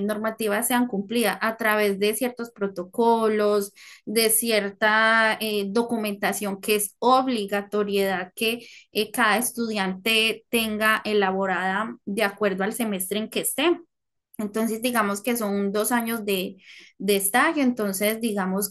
normativas sean cumplidas? A través de ciertos protocolos, de cierta documentación que es obligatoriedad que cada estudiante tenga elaborada de acuerdo al semestre en que esté. Entonces, digamos que son 2 años de estage, entonces digamos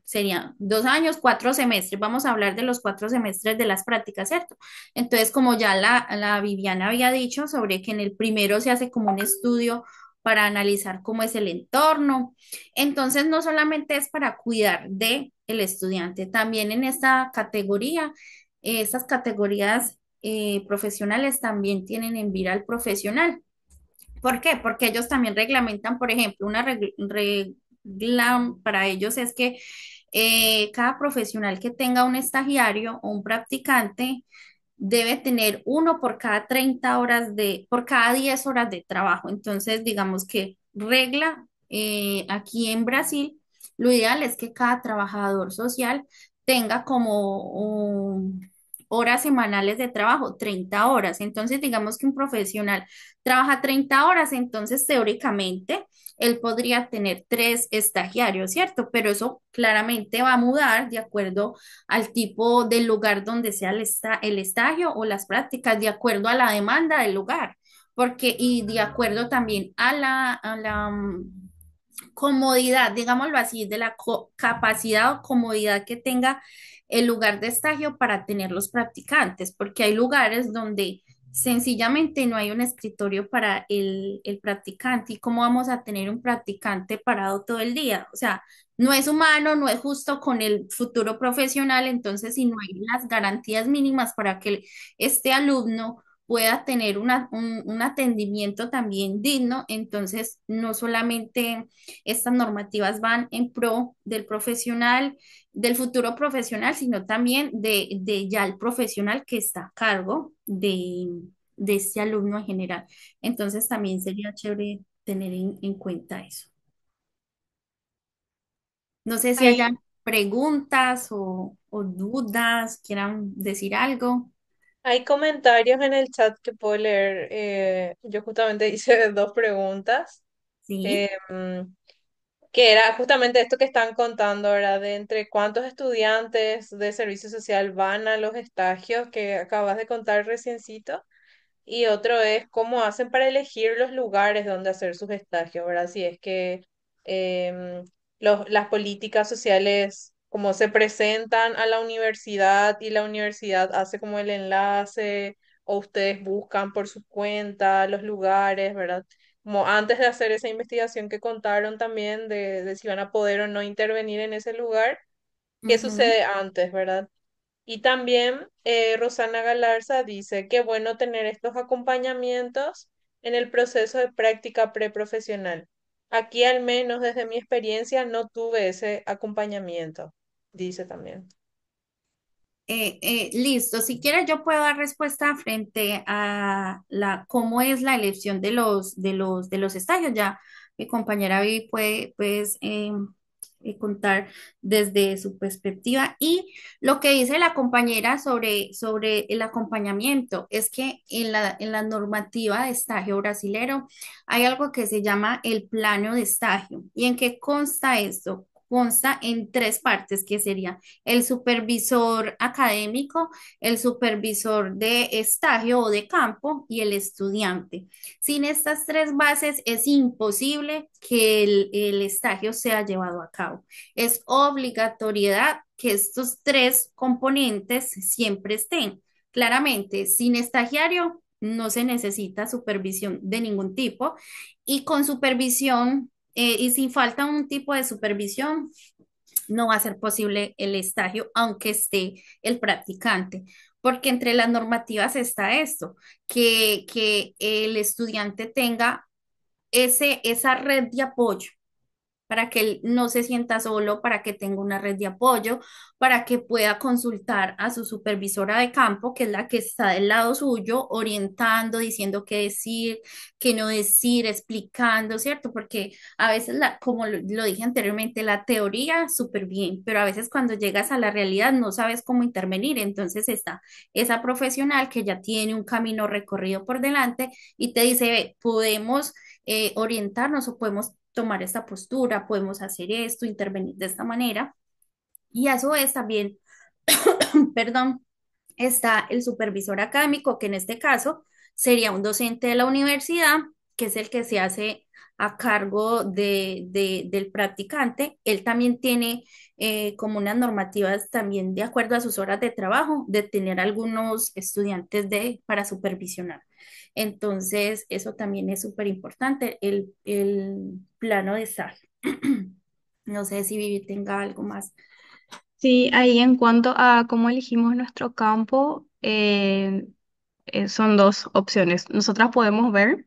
serían 2 años, 4 semestres. Vamos a hablar de los 4 semestres de las prácticas, ¿cierto? Entonces, como ya la Viviana había dicho sobre que en el primero se hace como un estudio para analizar cómo es el entorno. Entonces, no solamente es para cuidar de el estudiante, también en esta categoría, estas categorías profesionales también tienen en vira al profesional. ¿Por qué? Porque ellos también reglamentan, por ejemplo, una regla para ellos es que cada profesional que tenga un estagiario o un practicante debe tener uno por cada 30 horas por cada 10 horas de trabajo. Entonces, digamos que regla aquí en Brasil, lo ideal es que cada trabajador social tenga como horas semanales de trabajo, 30 horas. Entonces, digamos que un profesional trabaja 30 horas, entonces teóricamente él podría tener 3 estagiarios, ¿cierto? Pero eso claramente va a mudar de acuerdo al tipo del lugar donde sea el estagio o las prácticas, de acuerdo a la demanda del lugar, porque y de acuerdo también a la comodidad, digámoslo así, de la capacidad o comodidad que tenga el lugar de estagio para tener los practicantes, porque hay lugares donde sencillamente no hay un escritorio para el practicante. ¿Y cómo vamos a tener un practicante parado todo el día? O sea, no es humano, no es justo con el futuro profesional, entonces si no hay las garantías mínimas para que este alumno pueda tener un atendimiento también digno, entonces no solamente estas normativas van en pro del profesional, del futuro profesional, sino también de ya el profesional que está a cargo de este alumno en general. Entonces también sería chévere tener en cuenta eso. No sé si Hay, hayan preguntas o dudas, quieran decir algo. hay comentarios en el chat que puedo leer. Yo justamente hice dos preguntas. Sí. em, que era justamente esto que están contando, ¿verdad? De entre cuántos estudiantes de servicio social van a los estagios que acabas de contar reciencito. Y otro es cómo hacen para elegir los lugares donde hacer sus estagios, ¿verdad? Si es que em, las políticas sociales, como se presentan a la universidad y la universidad hace como el enlace, o ustedes buscan por su cuenta los lugares, ¿verdad? Como antes de hacer esa investigación que contaron también de si van a poder o no intervenir en ese lugar, ¿qué Ujú. sucede antes, ¿verdad? Y también Rosana Galarza dice, qué bueno tener estos acompañamientos en el proceso de práctica preprofesional. Aquí, al menos desde mi experiencia, no tuve ese acompañamiento, dice también. Listo, si quieres yo puedo dar respuesta frente a cómo es la elección de los estagios. Ya mi compañera Vivi puede pues, contar desde su perspectiva. Y lo que dice la compañera sobre el acompañamiento es que en la normativa de estagio brasilero hay algo que se llama el plano de estagio. ¿Y en qué consta esto? consta en tres partes, que sería el supervisor académico, el supervisor de estadio o de campo y el estudiante. Sin estas tres bases es imposible que el estagio sea llevado a cabo. Es obligatoriedad que estos tres componentes siempre estén. Claramente, sin estagiario no se necesita supervisión de ningún tipo y con supervisión y sin falta un tipo de supervisión no va a ser posible el estagio aunque esté el practicante. Porque entre las normativas está esto, que el estudiante tenga esa red de apoyo para que él no se sienta solo, para que tenga una red de apoyo, para que pueda consultar a su supervisora de campo, que es la que está del lado suyo, orientando, diciendo qué decir, qué no decir, explicando, ¿cierto? Porque a veces, como lo dije anteriormente, la teoría súper bien, pero a veces cuando llegas a la realidad no sabes cómo intervenir, entonces está esa profesional que ya tiene un camino recorrido por delante y te dice, ve, podemos orientarnos o podemos tomar esta postura, podemos hacer esto, intervenir de esta manera. Y a su vez también, perdón, está el supervisor académico, que en este caso sería un docente de la universidad, que es el que se hace a cargo del practicante. Él también tiene como unas normativas también de acuerdo a sus horas de trabajo, de tener algunos estudiantes para supervisionar. Entonces, eso también es súper importante, el plano de estar. No sé si Vivi tenga algo más. Sí, ahí en cuanto a cómo elegimos nuestro campo, son dos opciones. Nosotras podemos ver,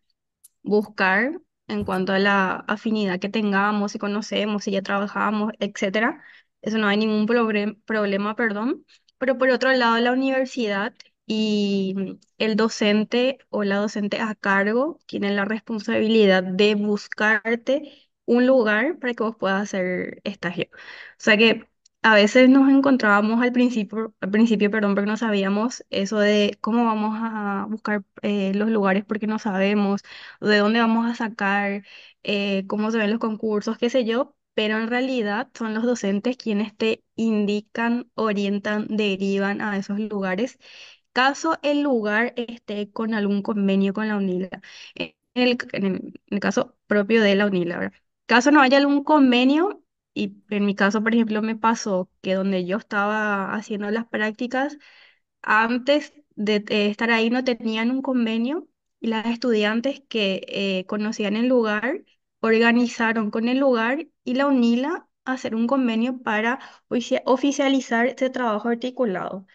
buscar en cuanto a la afinidad que tengamos, si conocemos, si ya trabajamos, etcétera. Eso no hay ningún problema, perdón. Pero por otro lado, la universidad y el docente o la docente a cargo tienen la responsabilidad de buscarte un lugar para que vos puedas hacer estagio. O sea que a veces nos encontrábamos al principio, perdón, porque no sabíamos eso de cómo vamos a buscar los lugares porque no sabemos de dónde vamos a sacar, cómo se ven los concursos, qué sé yo, pero en realidad son los docentes quienes te indican, orientan, derivan a esos lugares, caso el lugar esté con algún convenio con la UNILA. En el caso propio de la UNILA, ¿verdad? Caso no haya algún convenio, y en mi caso, por ejemplo, me pasó que donde yo estaba haciendo las prácticas, antes de estar ahí no tenían un convenio y las estudiantes que conocían el lugar organizaron con el lugar y la UNILA a hacer un convenio para oficializar este trabajo articulado.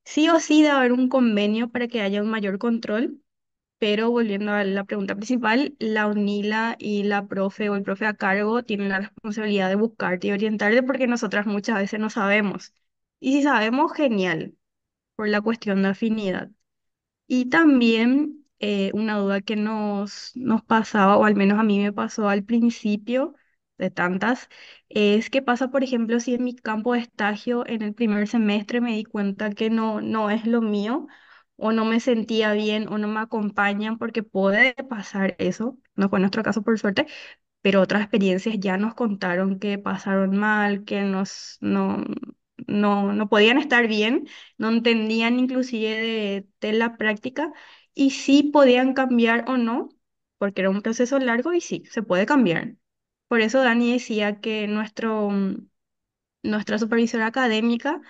Sí o sí debe haber un convenio para que haya un mayor control, pero volviendo a la pregunta principal, la UNILA y la profe o el profe a cargo tienen la responsabilidad de buscarte y orientarte porque nosotras muchas veces no sabemos. Y si sabemos, genial por la cuestión de afinidad. Y también una duda que nos pasaba, o al menos a mí me pasó al principio de tantas, es qué pasa, por ejemplo, si en mi campo de estagio en el primer semestre me di cuenta que no es lo mío, o no me sentía bien, o no me acompañan, porque puede pasar eso, no fue nuestro caso por suerte, pero otras experiencias ya nos contaron que pasaron mal, que no podían estar bien, no entendían inclusive de la práctica y sí podían cambiar o no, porque era un proceso largo y sí, se puede cambiar. Por eso Dani decía que nuestra supervisora académica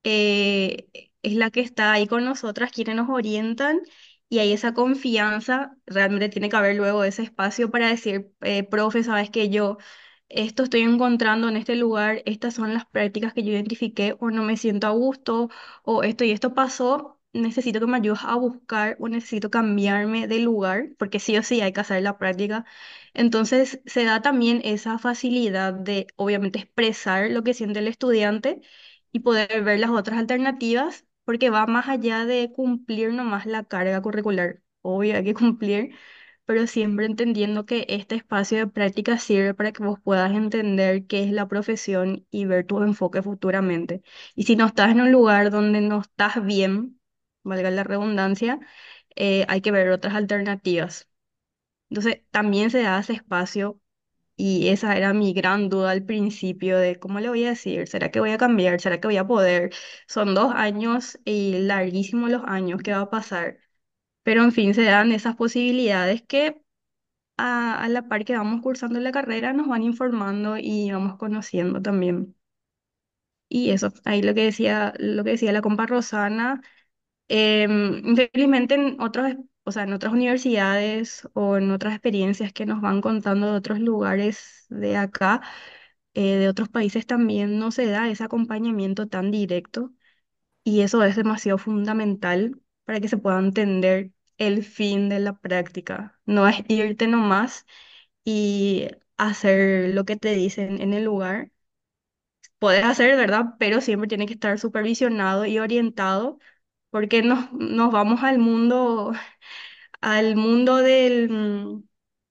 eh, es la que está ahí con nosotras, quienes nos orientan y hay esa confianza, realmente tiene que haber luego ese espacio para decir, profe, sabes que yo esto estoy encontrando en este lugar, estas son las prácticas que yo identifiqué o no me siento a gusto o esto y esto pasó. Necesito que me ayudes a buscar o necesito cambiarme de lugar, porque sí o sí hay que hacer la práctica. Entonces se da también esa facilidad de, obviamente, expresar lo que siente el estudiante y poder ver las otras alternativas, porque va más allá de cumplir nomás la carga curricular. Obvio, hay que cumplir, pero siempre entendiendo que este espacio de práctica sirve para que vos puedas entender qué es la profesión y ver tu enfoque futuramente. Y si no estás en un lugar donde no estás bien, valga la redundancia, hay que ver otras alternativas. Entonces, también se da ese espacio Y esa era mi gran duda al principio de cómo le voy a decir, ¿será que voy a cambiar? ¿Será que voy a poder? Son 2 años y larguísimos los años que va a pasar. Pero en fin, se dan esas posibilidades que a la par que vamos cursando la carrera nos van informando y vamos conociendo también. Y eso, ahí lo que decía la compa Rosana, infelizmente en otros, o sea, en otras universidades o en otras experiencias que nos van contando de otros lugares de acá, de otros países también no se da ese acompañamiento tan directo y eso es demasiado fundamental para que se pueda entender el fin de la práctica. No es irte nomás y hacer lo que te dicen en el lugar. Puedes hacer, ¿verdad? Pero siempre tiene que estar supervisionado y orientado porque nos vamos al mundo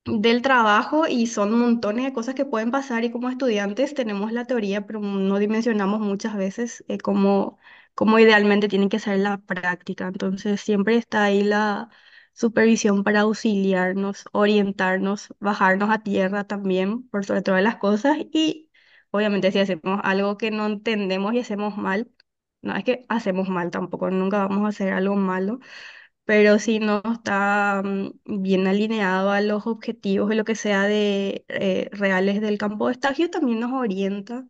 del trabajo y son montones de cosas que pueden pasar y como estudiantes tenemos la teoría, pero no dimensionamos muchas veces cómo idealmente tiene que ser la práctica. Entonces siempre está ahí la supervisión para auxiliarnos, orientarnos, bajarnos a tierra también, por sobre todas las cosas y obviamente si hacemos algo que no entendemos y hacemos mal, no es que hacemos mal tampoco, nunca vamos a hacer algo malo, pero si no está bien alineado a los objetivos y lo que sea de reales del campo de estallo, también nos orienta,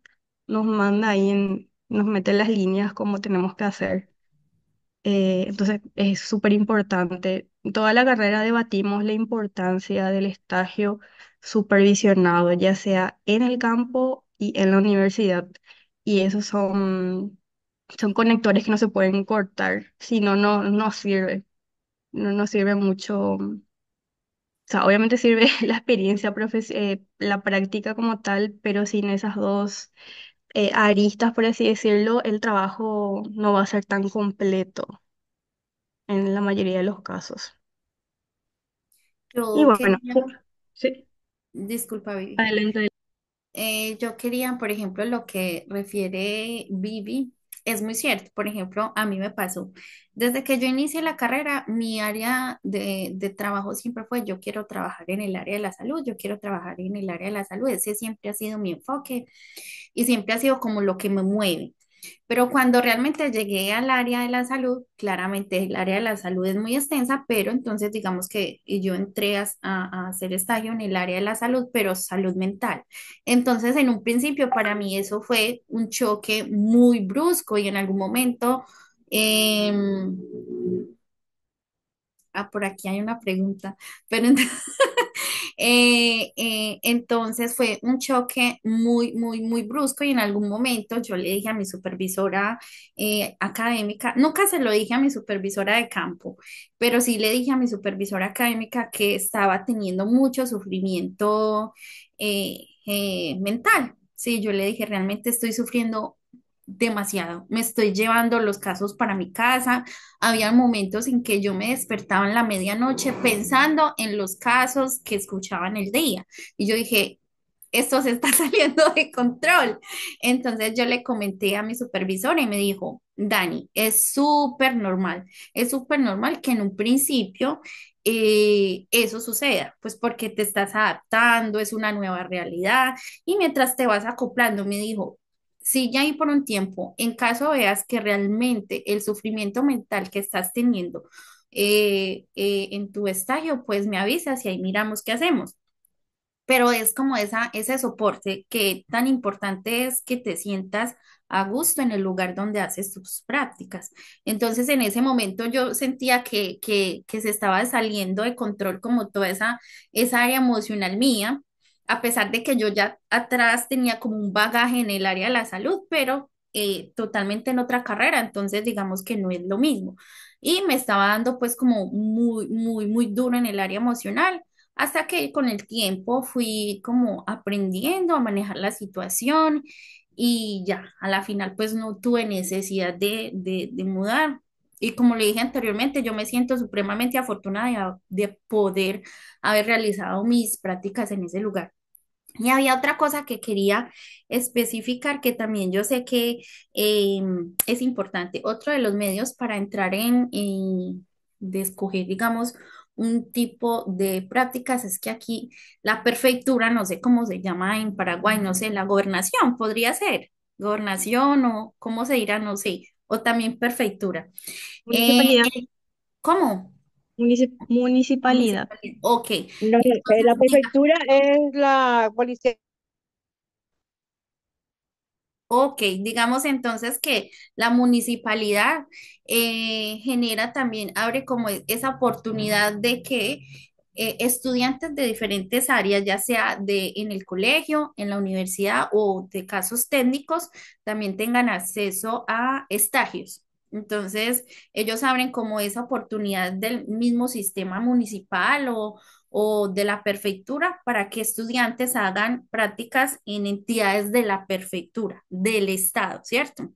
nos manda ahí nos mete en las líneas como tenemos que hacer. Entonces es súper importante. Toda la carrera debatimos la importancia del estallo supervisionado, ya sea en el campo y en la universidad. Y esos son conectores que no se pueden cortar, si no, no sirve. No nos sirve mucho, o sea, obviamente sirve la experiencia, la práctica como tal, pero sin esas dos aristas, por así decirlo, el trabajo no va a ser tan completo en la mayoría de los casos. Y Yo bueno, quería, sí, disculpa, Vivi. adelante. Yo quería, por ejemplo, lo que refiere Vivi, es muy cierto. Por ejemplo, a mí me pasó. Desde que yo inicié la carrera, mi área de trabajo siempre fue, yo quiero trabajar en el área de la salud, yo quiero trabajar en el área de la salud. Ese siempre ha sido mi enfoque y siempre ha sido como lo que me mueve. Pero cuando realmente llegué al área de la salud, claramente el área de la salud es muy extensa, pero entonces digamos que yo entré a hacer estallo en el área de la salud, pero salud mental. Entonces, en un principio para mí eso fue un choque muy brusco y en algún momento, em, por aquí hay una pregunta, pero entonces fue un choque muy, muy, muy brusco y en algún momento yo le dije a mi supervisora académica, nunca se lo dije a mi supervisora de campo, pero sí le dije a mi supervisora académica que estaba teniendo mucho sufrimiento mental. Sí, yo le dije, realmente estoy sufriendo demasiado, me estoy llevando los casos para mi casa. Había momentos en que yo me despertaba en la medianoche pensando en los casos que escuchaba en el día. Y yo dije, esto se está saliendo de control. Entonces yo le comenté a mi supervisora y me dijo, Dani, es súper normal que en un principio eso suceda, pues porque te estás adaptando, es una nueva realidad y mientras te vas acoplando, me dijo, si ya ahí por un tiempo, en caso veas que realmente el sufrimiento mental que estás teniendo en tu estadio, pues me avisas y ahí miramos qué hacemos. Pero es como ese soporte que tan importante es que te sientas a gusto en el lugar donde haces tus prácticas. Entonces, en ese momento yo sentía que se estaba saliendo de control como toda esa área emocional mía, a pesar de que yo ya atrás tenía como un bagaje en el área de la salud, pero totalmente en otra carrera, entonces digamos que no es lo mismo. Y me estaba dando pues como muy, muy, muy duro en el área emocional hasta que con el tiempo fui como aprendiendo a manejar la situación y ya, a la final pues no tuve necesidad de mudar. Y como le dije anteriormente, yo me siento supremamente afortunada de poder haber realizado mis prácticas en ese lugar. Y había otra cosa que quería especificar que también yo sé que es importante. Otro de los medios para entrar de escoger, digamos, un tipo de prácticas, es que aquí la prefectura, no sé cómo se llama en Paraguay, no sé, la gobernación podría ser, gobernación o cómo se dirá, no sé, o también prefectura. Eh, Municipalidad, ¿Cómo? municipalidad. Municipalidad. Ok. No, Entonces, la prefectura es la policía. ok, digamos entonces que la municipalidad genera también, abre como esa oportunidad de que estudiantes de diferentes áreas, ya sea de en el colegio, en la universidad o de casos técnicos, también tengan acceso a estagios. Entonces, ellos abren como esa oportunidad del mismo sistema municipal o de la prefectura para que estudiantes hagan prácticas en entidades de la prefectura, del estado, ¿cierto?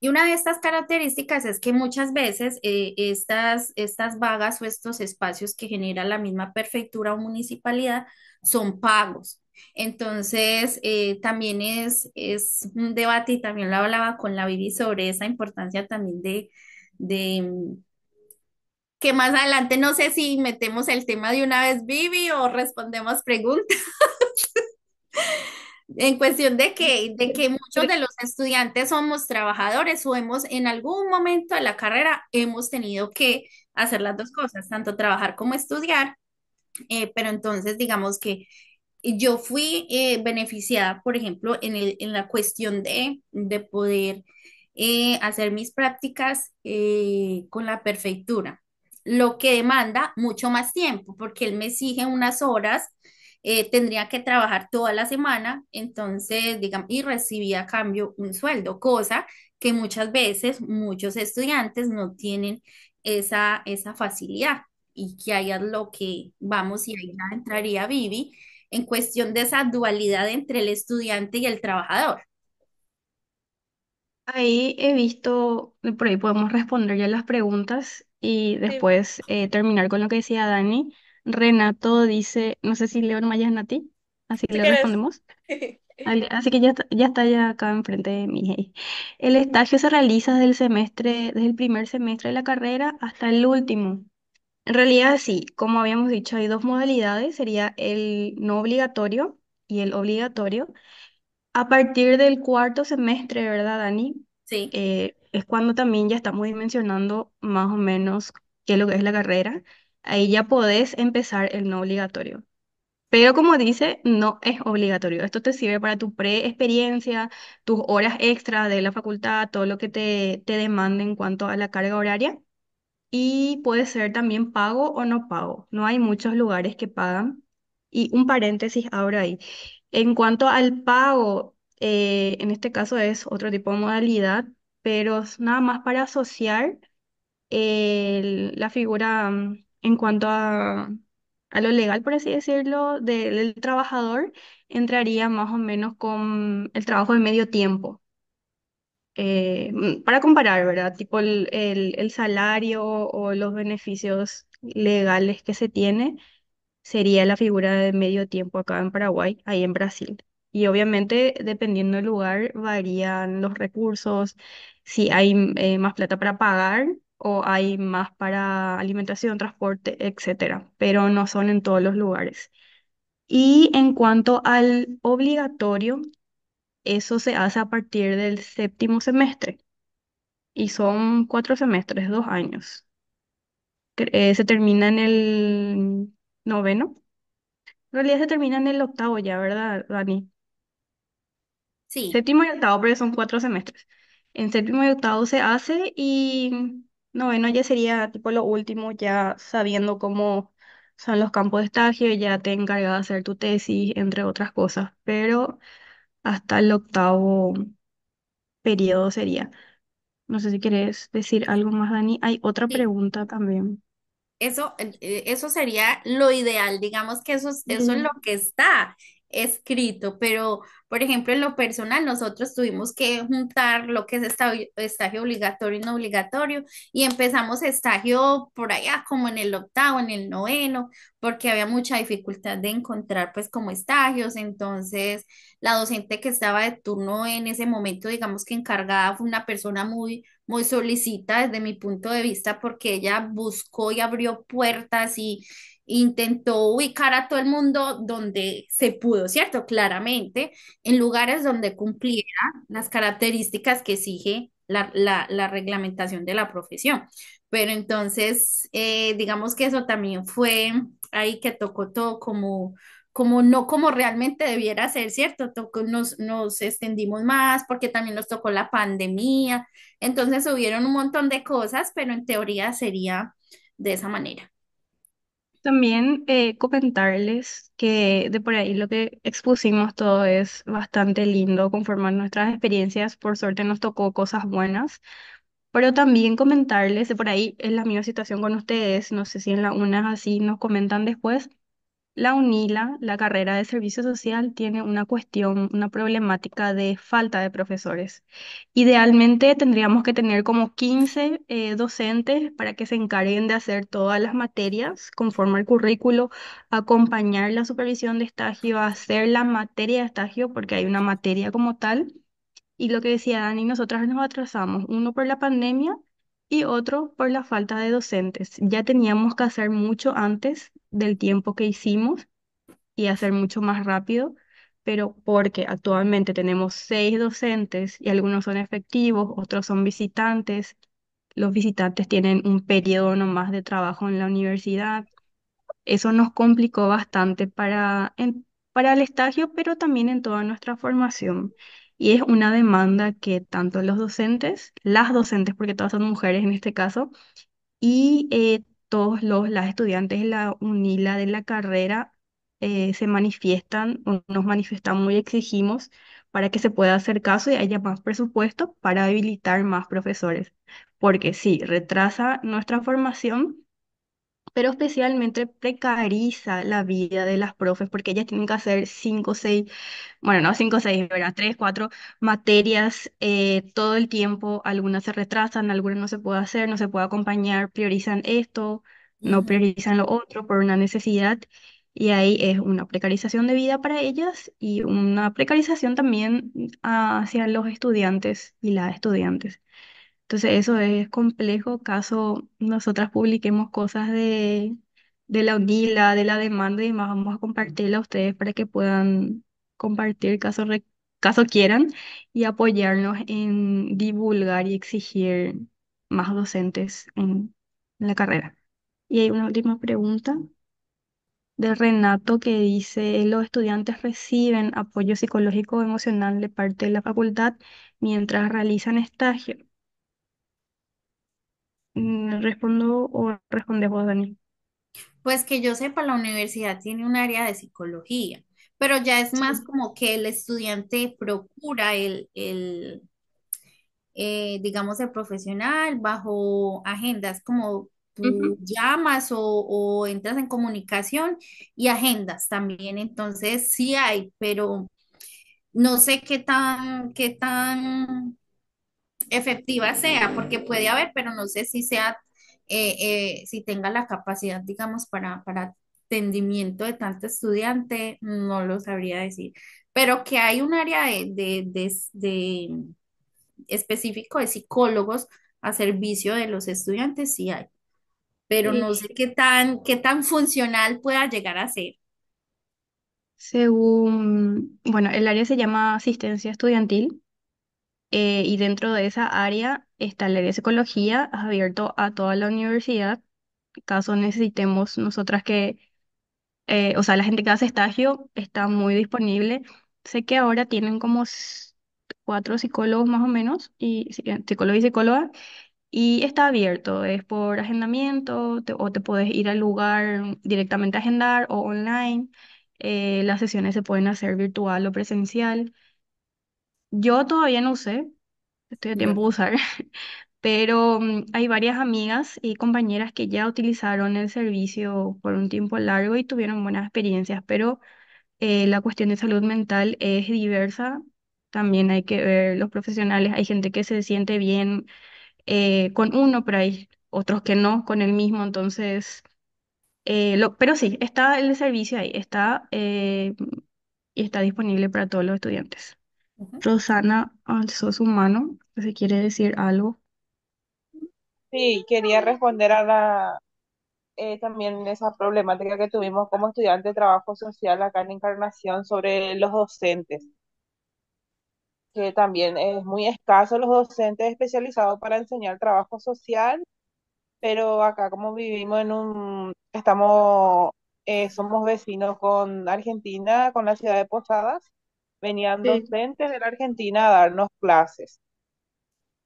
Y una de estas características es que muchas veces estas vagas o estos espacios que genera la misma prefectura o municipalidad son pagos. Entonces, también es un debate y también lo hablaba con la Vivi sobre esa importancia también de que más adelante no sé si metemos el tema de una vez, Vivi, o respondemos preguntas. En cuestión de que muchos de los estudiantes somos trabajadores o hemos en algún momento de la carrera hemos tenido que hacer las dos cosas, tanto trabajar como estudiar, pero entonces digamos que yo fui beneficiada, por ejemplo, en la cuestión de poder hacer mis prácticas con la prefectura, lo que demanda mucho más tiempo, porque él me exige unas horas, tendría que trabajar toda la semana, entonces, digamos, y recibía a cambio un sueldo, cosa que muchas veces muchos estudiantes no tienen esa facilidad. Y que ahí es lo que vamos, y ahí ya entraría Vivi en cuestión de esa dualidad entre el estudiante y el trabajador. Ahí he visto, por ahí podemos responder ya las preguntas y Sí, después terminar con lo que decía Dani. Renato dice, no sé si Leo nomás Nati, así si le querés. respondemos. Así que ya está ya acá enfrente de mí. Hey. El estadio se realiza desde el primer semestre de la carrera hasta el último. En realidad, sí, como habíamos dicho, hay dos modalidades, sería el no obligatorio y el obligatorio. A partir del cuarto semestre, ¿verdad, Dani? Sí, Es cuando también ya estamos dimensionando más o menos qué es lo que es la carrera. Ahí ya podés empezar el no obligatorio. Pero como dice, no es obligatorio. Esto te sirve para tu pre-experiencia, tus horas extra de la facultad, todo lo que te demande en cuanto a la carga horaria. Y puede ser también pago o no pago. No hay muchos lugares que pagan. Y un paréntesis ahora ahí. En cuanto al pago, en este caso es otro tipo de modalidad, pero es nada más para asociar la figura en cuanto a lo legal, por así decirlo, del trabajador, entraría más o menos con el trabajo de medio tiempo. Para comparar, ¿verdad? Tipo el salario o los beneficios legales que se tiene sería la figura de medio tiempo acá en Paraguay, ahí en Brasil. Y obviamente, dependiendo del lugar, varían los recursos, si hay más plata para pagar o hay más para alimentación, transporte, etcétera, pero no son en todos los lugares. Y en cuanto al obligatorio, eso se hace a partir del séptimo semestre y son 4 semestres, 2 años. Se termina en el noveno. En realidad se termina en el octavo ya, ¿verdad, Dani? sí. Séptimo y octavo, porque son 4 semestres. En séptimo y octavo se hace y noveno ya sería tipo lo último, ya sabiendo cómo son los campos de estallo, ya te encargas de hacer tu tesis, entre otras cosas. Pero hasta el octavo periodo sería. No sé si quieres decir algo más, Dani. Hay otra Sí, pregunta también. eso sería lo ideal, digamos que eso es lo Ujú. que está. escrito, pero por ejemplo en lo personal nosotros tuvimos que juntar lo que es estagio obligatorio y no obligatorio y empezamos estagio por allá como en el octavo, en el noveno, porque había mucha dificultad de encontrar pues como estagios, entonces la docente que estaba de turno en ese momento, digamos que encargada, fue una persona muy solicita desde mi punto de vista porque ella buscó y abrió puertas y intentó ubicar a todo el mundo donde se pudo, ¿cierto? Claramente, en lugares donde cumpliera las características que exige la reglamentación de la profesión. Pero entonces, digamos que eso también fue ahí que tocó todo como no como realmente debiera ser, ¿cierto? Nos extendimos más porque también nos tocó la pandemia, entonces hubieron un montón de cosas, pero en teoría sería de esa manera. También comentarles que de por ahí lo que expusimos todo es bastante lindo conforme a nuestras experiencias. Por suerte nos tocó cosas buenas, pero también comentarles de por ahí es la misma situación con ustedes. No sé si en la UNA así nos comentan después. La UNILA, la carrera de servicio social, tiene una cuestión, una problemática de falta de profesores. Idealmente tendríamos que tener como 15 docentes para que se encarguen de hacer todas las materias conforme al currículo, acompañar la supervisión de estagio, hacer la materia de estagio, porque hay una materia como tal. Y lo que decía Dani, nosotras nos atrasamos, uno por la pandemia y otro por la falta de docentes. Ya teníamos que hacer mucho antes del tiempo que hicimos y hacer mucho más rápido, pero porque actualmente tenemos 6 docentes y algunos son efectivos, otros son visitantes. Los visitantes tienen un periodo nomás de trabajo en la universidad. Eso nos complicó bastante para el estagio, pero también en toda nuestra formación. Y es una demanda que tanto los docentes, las docentes, porque todas son mujeres en este caso, y las estudiantes de la UNILA de la carrera se manifiestan o nos manifestan muy exigimos para que se pueda hacer caso y haya más presupuesto para habilitar más profesores. Porque sí, retrasa nuestra formación, pero especialmente precariza la vida de las profes porque ellas tienen que hacer 5, 6, bueno, no 5, 6, ¿verdad? 3, 4 materias todo el tiempo. Algunas se retrasan, algunas no se puede hacer, no se puede acompañar, priorizan esto, no Ujú. priorizan lo otro por una necesidad. Y ahí es una precarización de vida para ellas y una precarización también hacia los estudiantes y las estudiantes. Entonces eso es complejo, caso nosotras publiquemos cosas de la UNILA, de la demanda y demás, vamos a compartirla a ustedes para que puedan compartir caso quieran y apoyarnos en divulgar y exigir más docentes en la carrera. Y hay una última pregunta de Renato que dice, ¿los estudiantes reciben apoyo psicológico o emocional de parte de la facultad mientras realizan estágio? ¿Respondo o respondes vos, Dani? Pues que yo sepa, la universidad tiene un área de psicología, pero ya es más Sí. como que el estudiante procura digamos, el profesional bajo agendas, como tú Ujú. llamas o entras en comunicación y agendas también. Entonces sí hay, pero no sé qué tan efectiva sea, porque puede haber, pero no sé si sea, si tenga la capacidad, digamos, para atendimiento de tanto estudiante, no lo sabría decir. Pero que hay un área de específico de psicólogos a servicio de los estudiantes, sí hay, pero Y no sé qué tan funcional pueda llegar a ser. según, bueno, el área se llama asistencia estudiantil y dentro de esa área está el área de psicología abierto a toda la universidad. Caso necesitemos nosotras o sea, la gente que hace estagio está muy disponible. Sé que ahora tienen como 4 psicólogos más o menos, psicólogos y psicólogas. Y está abierto, es por agendamiento, o te puedes ir al lugar directamente a agendar o online. Las sesiones se pueden hacer virtual o presencial. Yo todavía no usé, estoy a tiempo de ¿Verdad? usar, pero hay varias amigas y compañeras que ya utilizaron el servicio por un tiempo largo y tuvieron buenas experiencias, pero la cuestión de salud mental es diversa. También hay que ver los profesionales. Hay gente que se siente bien con uno, pero hay otros que no, con el mismo. Entonces, pero sí, está el servicio ahí, está y está disponible para todos los estudiantes. Ujú. Rosana alzó su mano, si quiere decir algo. Sí, quería responder a también esa problemática que tuvimos como estudiante de trabajo social acá en Encarnación sobre los docentes, que también es muy escaso los docentes especializados para enseñar trabajo social, pero acá como vivimos somos vecinos con Argentina, con la ciudad de Posadas, venían Sí. docentes de la Argentina a darnos clases,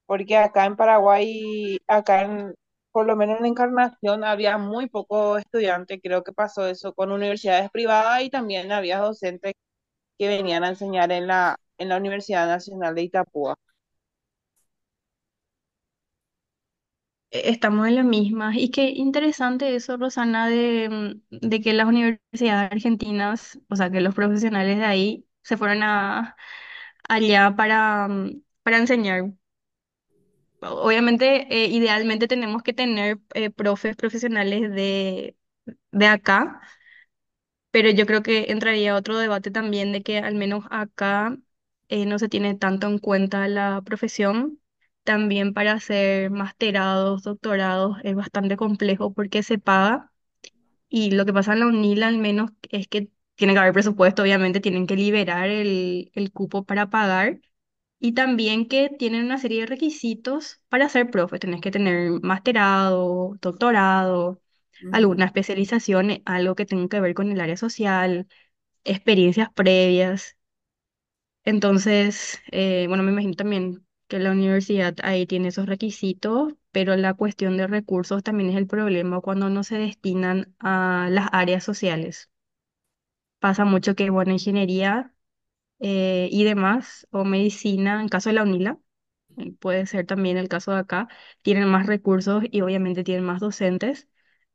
porque acá en Paraguay, por lo menos en Encarnación, había muy poco estudiante, creo que pasó eso con universidades privadas y también había docentes que venían a enseñar en la Universidad Nacional de Itapúa. Estamos en la misma. Y qué interesante eso, Rosana, de que las universidades argentinas, o sea, que los profesionales de ahí se fueron allá para enseñar. Obviamente, idealmente tenemos que tener profes profesionales de acá, pero yo creo que entraría otro debate también de que al menos acá no se tiene tanto en cuenta la profesión. También para hacer masterados, doctorados es bastante complejo porque se paga y lo que pasa en la UNIL al menos es que tiene que haber presupuesto, obviamente tienen que liberar el cupo para pagar y también que tienen una serie de requisitos para ser profe. Tenés que tener masterado, doctorado, Ujú. alguna especialización, algo que tenga que ver con el área social, experiencias previas. Entonces, bueno, me imagino también que la universidad ahí tiene esos requisitos, pero la cuestión de recursos también es el problema cuando no se destinan a las áreas sociales. Pasa mucho que, bueno, ingeniería y demás, o medicina, en caso de la UNILA, puede ser también el caso de acá, tienen más recursos y obviamente tienen más docentes,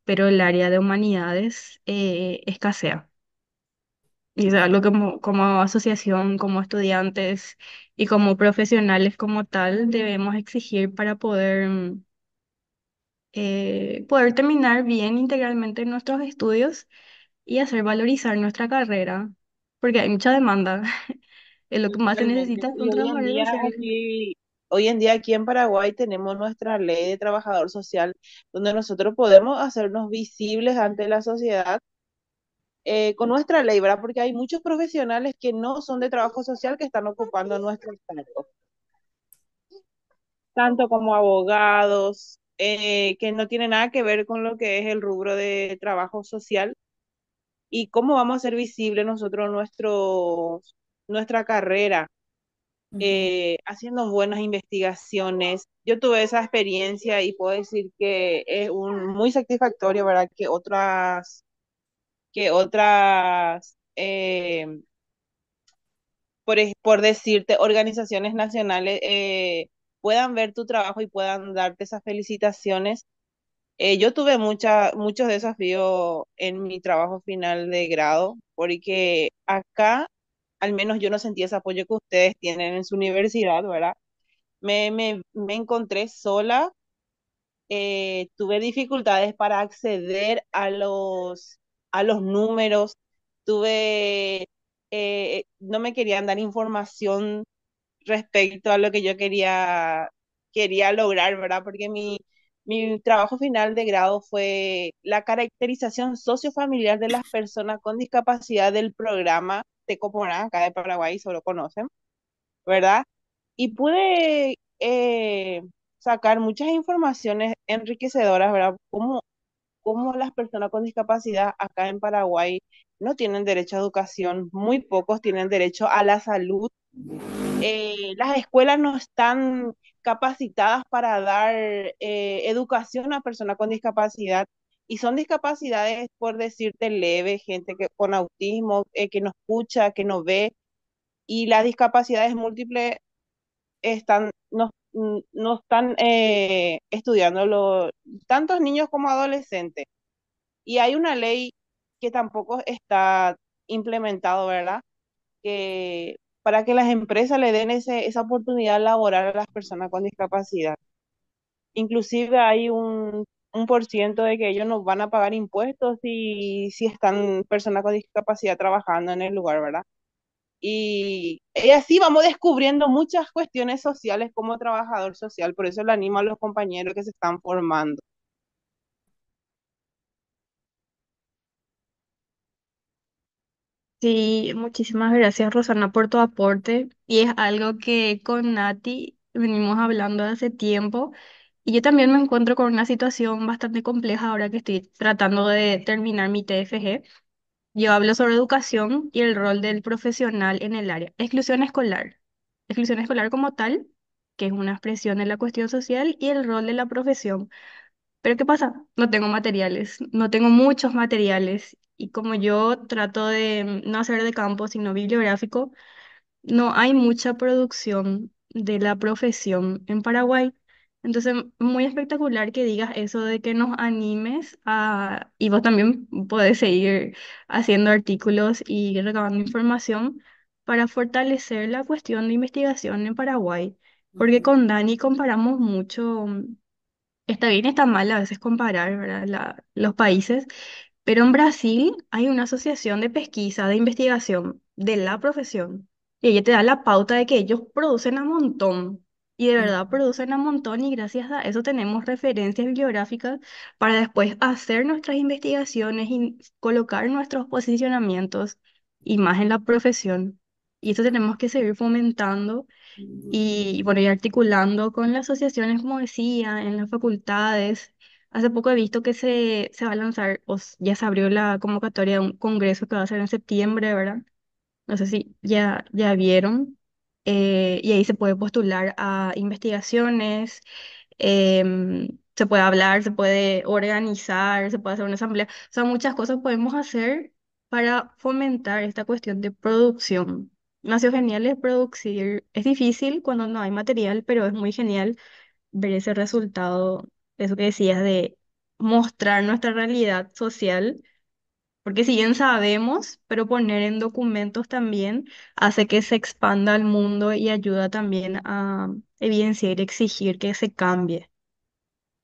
pero el área de humanidades escasea. Y es algo como asociación, como estudiantes y como profesionales como tal, debemos exigir para poder terminar bien integralmente nuestros estudios y hacer valorizar nuestra carrera, porque hay mucha demanda. Lo que más se Totalmente. necesita son trabajadores sociales. Hoy en día aquí en Paraguay tenemos nuestra ley de trabajador social, donde nosotros podemos hacernos visibles ante la sociedad con nuestra ley, ¿verdad? Porque hay muchos profesionales que no son de trabajo social que están ocupando nuestros cargos, tanto como abogados, que no tienen nada que ver con lo que es el rubro de trabajo social. ¿Y cómo vamos a hacer visible nosotros nuestra carrera? Ujú. Haciendo buenas investigaciones. Yo tuve esa experiencia y puedo decir que es muy satisfactorio, ¿verdad? Que otras, por decirte, organizaciones nacionales puedan ver tu trabajo y puedan darte esas felicitaciones. Yo tuve muchos desafíos en mi trabajo final de grado, porque acá, al menos yo no sentí ese apoyo que ustedes tienen en su universidad, ¿verdad? Me encontré sola, tuve dificultades para acceder a los números, no me querían dar información respecto a lo que yo quería lograr, ¿verdad? Porque mi trabajo final de grado fue la caracterización sociofamiliar de las personas con discapacidad del programa Tecoporá, acá de Paraguay, solo conocen, ¿verdad? Y pude sacar muchas informaciones enriquecedoras, ¿verdad? Cómo las personas con discapacidad acá en Paraguay no tienen derecho a educación, muy pocos tienen derecho a la salud. Las escuelas no están capacitadas para dar educación a personas con discapacidad y son discapacidades, por decirte, leve, gente con autismo, que no escucha, que no ve, y las discapacidades múltiples no están estudiando tantos niños como adolescentes. Y hay una ley que tampoco está implementado, ¿verdad? Que para que las empresas le den esa oportunidad laboral a las personas con discapacidad. Inclusive hay un por ciento de que ellos no van a pagar impuestos si están personas con discapacidad trabajando en el lugar, ¿verdad? Y así vamos descubriendo muchas cuestiones sociales como trabajador social, por eso le animo a los compañeros que se están formando. Sí, muchísimas gracias, Rosana, por tu aporte. Y es algo que con Nati venimos hablando hace tiempo. Y yo también me encuentro con una situación bastante compleja ahora que estoy tratando de terminar mi TFG. Yo hablo sobre educación y el rol del profesional en el área. Exclusión escolar. Exclusión escolar como tal, que es una expresión de la cuestión social, y el rol de la profesión. Pero ¿qué pasa? No tengo materiales, no tengo muchos materiales. Y como yo trato de no hacer de campo, sino bibliográfico, no hay mucha producción de la profesión en Paraguay. Entonces, muy espectacular que digas eso de que nos animes a, y vos también podés seguir haciendo artículos y recabando información para fortalecer la cuestión de investigación en Paraguay. Porque Ujú. con Dani comparamos mucho, está bien, está mal a veces comparar, ¿verdad? Los países, pero en Brasil hay una asociación de pesquisa, de investigación de la profesión, y ella te da la pauta de que ellos producen a montón, y de verdad producen a montón, y gracias a eso tenemos referencias bibliográficas para después hacer nuestras investigaciones y colocar nuestros posicionamientos, y más en la profesión. Y eso tenemos que seguir fomentando y bueno, y articulando con las asociaciones, como decía, en las facultades. Hace poco he visto que se va a lanzar, ya se abrió la convocatoria de un congreso que va a ser en septiembre, ¿verdad? No sé si ya vieron. Y ahí se puede postular a investigaciones, se puede hablar, se puede organizar, se puede hacer una asamblea. O sea, muchas cosas podemos hacer para fomentar esta cuestión de producción. Nació genial es producir. Es difícil cuando no hay material, pero es muy genial ver ese resultado, eso que decías de mostrar nuestra realidad social, porque si bien sabemos, pero poner en documentos también hace que se expanda al mundo y ayuda también a evidenciar y exigir que se cambie.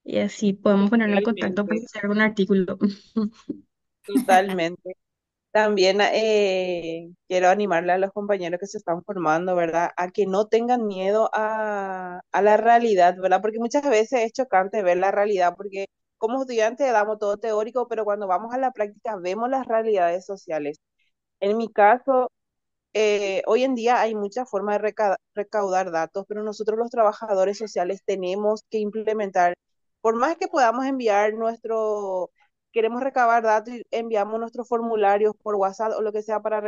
Y así podemos ponernos en contacto para Realmente, hacer un artículo. totalmente. También quiero animarle a los compañeros que se están formando, ¿verdad? A que no tengan miedo a la realidad, ¿verdad? Porque muchas veces es chocante ver la realidad, porque como estudiantes damos todo teórico, pero cuando vamos a la práctica vemos las realidades sociales. En mi caso, hoy en día hay muchas formas de recaudar datos, pero nosotros los trabajadores sociales tenemos que implementar, por más que podamos enviar queremos recabar datos y enviamos nuestros formularios por WhatsApp o lo que sea para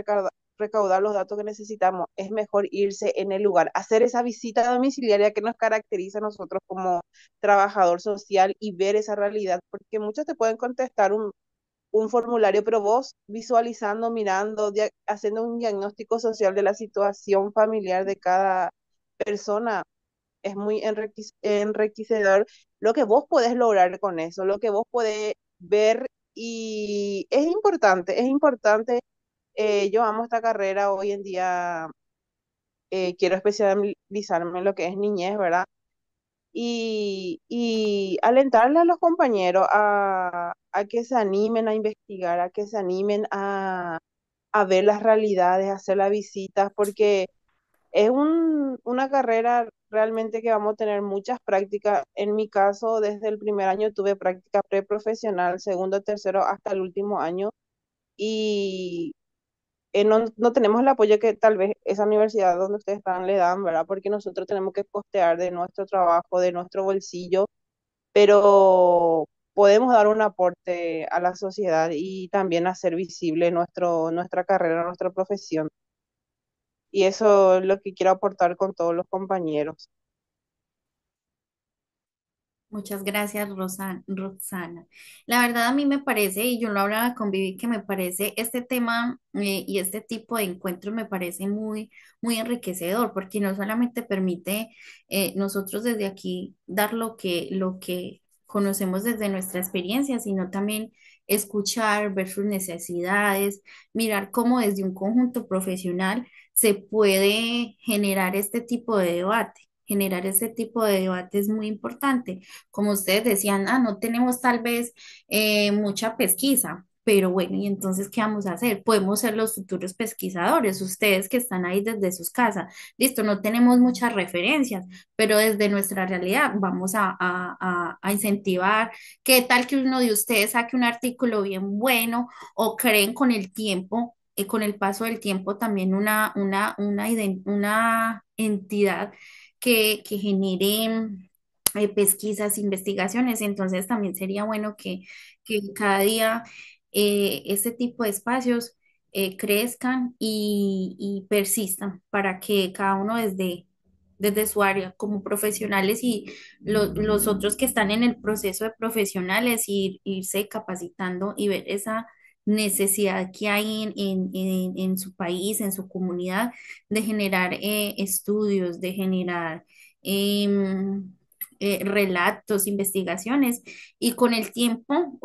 recaudar los datos que necesitamos, es mejor irse en el lugar, hacer esa visita domiciliaria que nos caracteriza a nosotros como trabajador social y ver esa realidad, porque muchos te pueden contestar un formulario, pero vos visualizando, mirando, haciendo un diagnóstico social de la situación familiar de cada persona, es muy enriquecedor lo que vos podés lograr con eso, lo que vos podés ver y es importante, yo amo esta carrera hoy en día, quiero especializarme en lo que es niñez, ¿verdad? Y alentarle a los compañeros a que se animen a investigar, a que se animen a ver las realidades, a hacer las visitas, porque es una carrera realmente que vamos a tener muchas prácticas. En mi caso, desde el primer año tuve práctica preprofesional, segundo, tercero, hasta el último año. Y no tenemos el apoyo que tal vez esa universidad donde ustedes están le dan, ¿verdad? Porque nosotros tenemos que costear de nuestro trabajo, de nuestro bolsillo, pero podemos dar un aporte a la sociedad y también hacer visible nuestra carrera, nuestra profesión. Y eso es lo que quiero aportar con todos los compañeros. Muchas gracias, Roxana. La verdad a mí me parece, y yo lo hablaba con Vivi, que me parece este tema y este tipo de encuentros me parece muy, muy enriquecedor, porque no solamente permite nosotros desde aquí dar lo que conocemos desde nuestra experiencia, sino también escuchar, ver sus necesidades, mirar cómo desde un conjunto profesional se puede generar este tipo de debate. Generar este tipo de debate es muy importante. Como ustedes decían, no tenemos tal vez mucha pesquisa, pero bueno, ¿y entonces qué vamos a hacer? Podemos ser los futuros pesquisadores, ustedes que están ahí desde sus casas. Listo, no tenemos muchas referencias, pero desde nuestra realidad vamos a incentivar. ¿Qué tal que uno de ustedes saque un artículo bien bueno o creen con el tiempo? Con el paso del tiempo también una entidad que genere pesquisas, investigaciones, entonces también sería bueno que cada día este tipo de espacios crezcan y persistan para que cada uno desde su área como profesionales y los otros que están en el proceso de profesionales irse capacitando y ver esa necesidad que hay en su país, en su comunidad, de generar estudios, de generar em, relatos, investigaciones, y con el tiempo,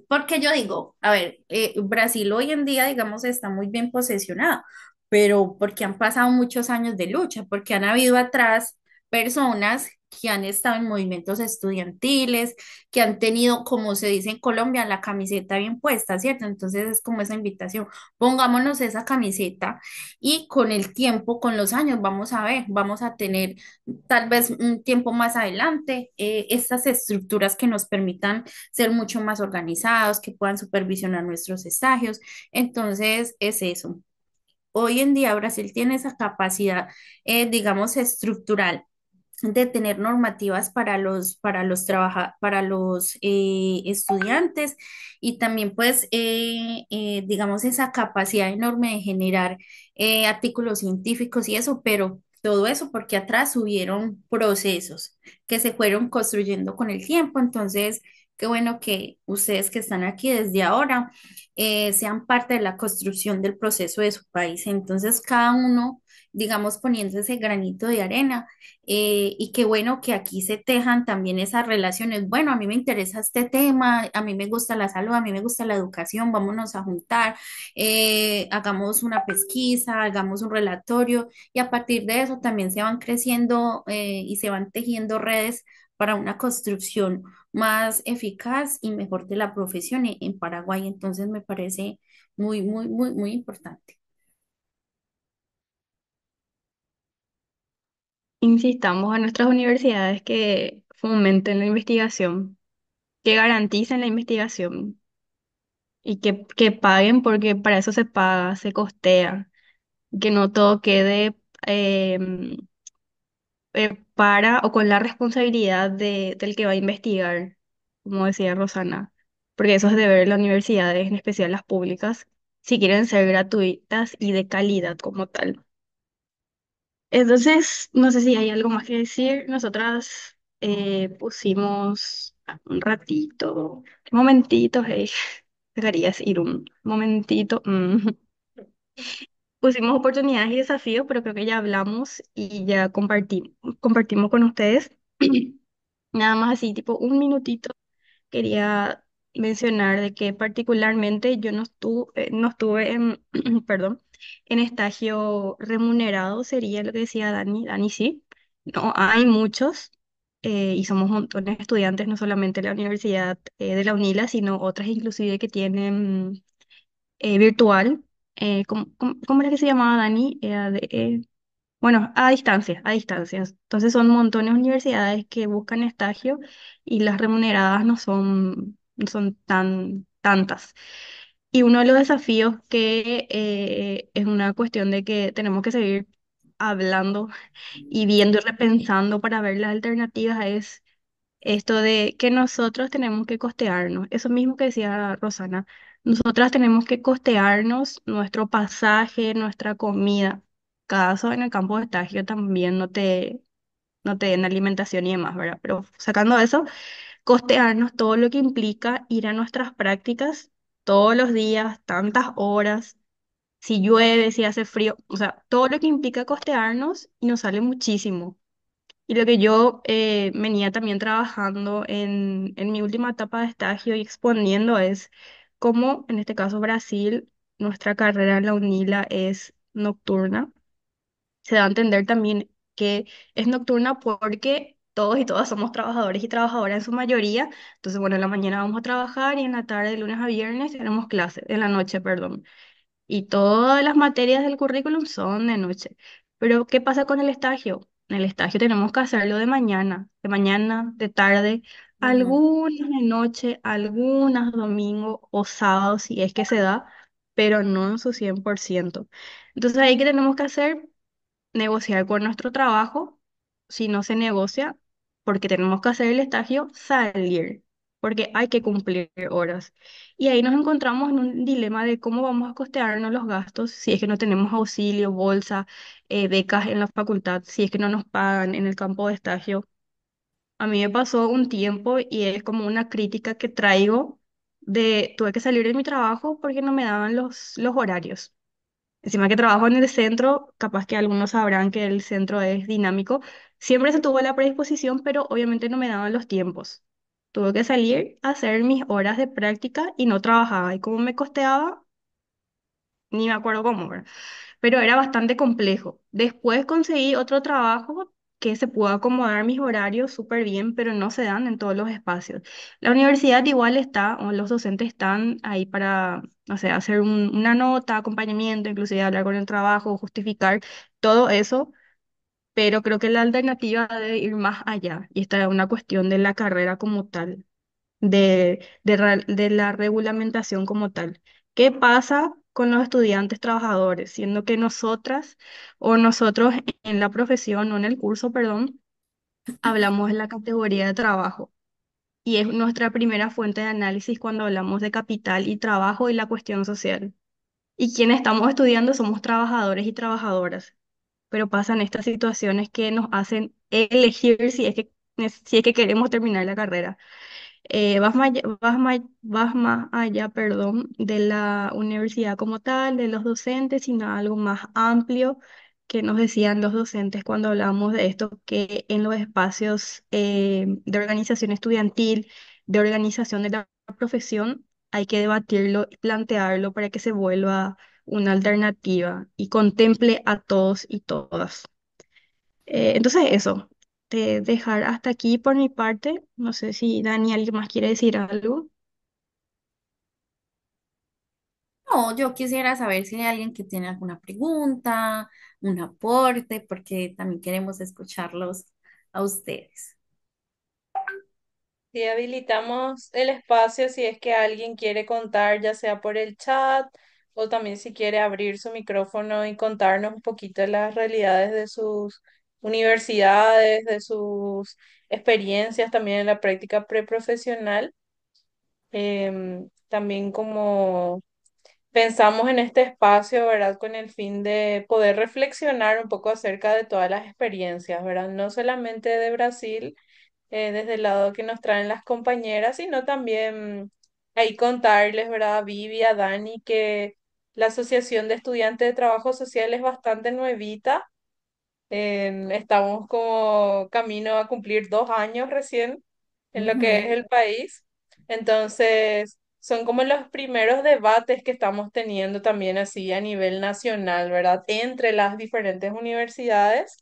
porque yo digo, a ver, Brasil hoy en día, digamos, está muy bien posesionado, pero porque han pasado muchos años de lucha, porque han habido atrás personas que han estado en movimientos estudiantiles, que han tenido, como se dice en Colombia, la camiseta bien puesta, ¿cierto? Entonces es como esa invitación, pongámonos esa camiseta y con el tiempo, con los años, vamos a ver, vamos a tener tal vez un tiempo más adelante estas estructuras que nos permitan ser mucho más organizados, que puedan supervisionar nuestros estagios. Entonces es eso. Hoy en día Brasil tiene esa capacidad, digamos, estructural de tener normativas para los estudiantes y también pues digamos esa capacidad enorme de generar artículos científicos y eso, pero todo eso porque atrás hubieron procesos que se fueron construyendo con el tiempo. Entonces qué bueno que ustedes que están aquí desde ahora sean parte de la construcción del proceso de su país. Entonces cada uno, digamos, poniendo ese granito de arena, y qué bueno que aquí se tejan también esas relaciones. Bueno, a mí me interesa este tema, a mí me gusta la salud, a mí me gusta la educación, vámonos a juntar, hagamos una pesquisa, hagamos un relatorio y a partir de eso también se van creciendo y se van tejiendo redes para una construcción más eficaz y mejor de la profesión en Paraguay. Entonces me parece muy importante. Insistamos a nuestras universidades que fomenten la investigación, que garanticen la investigación y que paguen porque para eso se paga, se costea, que no todo quede em, para o con la responsabilidad del que va a investigar, como decía Rosana, porque eso es deber de las universidades, en especial las públicas, si quieren ser gratuitas y de calidad como tal. Entonces, no sé si hay algo más que decir. Nosotras pusimos un ratito, un momentito, hey, dejarías ir un momentito. Pusimos oportunidades y desafíos, pero creo que ya hablamos y ya compartimos con ustedes. Nada más así, tipo un minutito, quería mencionar de que particularmente yo no estuve en, perdón, en estagio remunerado, sería lo que decía Dani. Dani sí, no hay muchos y somos montones de estudiantes, no solamente la Universidad de la UNILA, sino otras inclusive que tienen virtual. ¿Cómo era que se llamaba Dani? Bueno, a distancias. Entonces son montones de universidades que buscan estagio y las remuneradas no son tantas. Y uno de los desafíos que es una cuestión de que tenemos que seguir hablando y viendo y repensando para ver las alternativas es esto de que nosotros tenemos que costearnos. Eso mismo que decía Rosana. Nosotras tenemos que costearnos nuestro pasaje, nuestra comida. Caso en el campo de estagio también no te den alimentación y demás, ¿verdad? Pero sacando eso, costearnos todo lo que implica ir a nuestras prácticas todos los días, tantas horas, si llueve, si hace frío, o sea, todo lo que implica costearnos y nos sale muchísimo. Y lo que yo venía también trabajando en mi última etapa de estagio y exponiendo es como en este caso Brasil, nuestra carrera en la UNILA es nocturna. Se da a entender también que es nocturna porque todos y todas somos trabajadores y trabajadoras en su mayoría. Entonces, bueno, en la mañana vamos a trabajar y en la tarde, de lunes a viernes, tenemos clases, en la noche, perdón. Y todas las materias del currículum son de noche. Pero, ¿qué pasa con el estagio? En el estagio tenemos que hacerlo de mañana, de tarde, Ujú. algunas de noche, algunas domingo o sábado, si es que se da, pero no en su 100%. Entonces, ahí que tenemos que hacer negociar con nuestro trabajo, si no se negocia, porque tenemos que hacer el estagio, salir, porque hay que cumplir horas. Y ahí nos encontramos en un dilema de cómo vamos a costearnos los gastos si es que no tenemos auxilio, bolsa, becas en la facultad, si es que no nos pagan en el campo de estagio. A mí me pasó un tiempo y es como una crítica que traigo tuve que salir de mi trabajo porque no me daban los horarios. Encima que trabajo en el centro, capaz que algunos sabrán que el centro es dinámico. Siempre se tuvo la predisposición, pero obviamente no me daban los tiempos. Tuve que salir a hacer mis horas de práctica y no trabajaba. Y como me costeaba, ni me acuerdo cómo, ¿verdad? Pero era bastante complejo. Después conseguí otro trabajo que se pudo acomodar mis horarios súper bien, pero no se dan en todos los espacios. La universidad igual está, o los docentes están ahí para, o sea, hacer una nota, acompañamiento, inclusive hablar con el trabajo, justificar todo eso, pero creo que la alternativa debe ir más allá, y esta es una cuestión de la carrera como tal de la regulamentación como tal. ¿Qué pasa con los estudiantes trabajadores? Siendo que nosotras o nosotros en la profesión o en el curso, perdón, hablamos de la categoría de trabajo y es nuestra primera fuente de análisis cuando hablamos de capital y trabajo y la cuestión social. Y quienes estamos estudiando somos trabajadores y trabajadoras, pero pasan estas situaciones que nos hacen elegir si es que queremos terminar la carrera. Vas más allá, perdón, de la universidad como tal, de los docentes, sino algo más amplio que nos decían los docentes cuando hablábamos de esto, que en los espacios de organización estudiantil, de organización de la profesión, hay que debatirlo y plantearlo para que se vuelva una alternativa y contemple a todos y todas. Entonces eso, de dejar hasta aquí por mi parte. No sé si Dani, alguien más quiere decir algo. No, yo quisiera saber si hay alguien que tiene alguna pregunta, un aporte, porque también queremos escucharlos a ustedes. Si habilitamos el espacio, si es que alguien quiere contar, ya sea por el chat o también si quiere abrir su micrófono y contarnos un poquito las realidades de sus universidades, de sus experiencias también en la práctica preprofesional. También como pensamos en este espacio, ¿verdad? Con el fin de poder reflexionar un poco acerca de todas las experiencias, ¿verdad? No solamente de Brasil, desde el lado que nos traen las compañeras, sino también ahí contarles, ¿verdad? A Vivi, a Dani, que la Asociación de Estudiantes de Trabajo Social es bastante nuevita. Estamos como camino a cumplir 2 años recién en lo que es Ujú. el país. Entonces, son como los primeros debates que estamos teniendo también así a nivel nacional, ¿verdad? Entre las diferentes universidades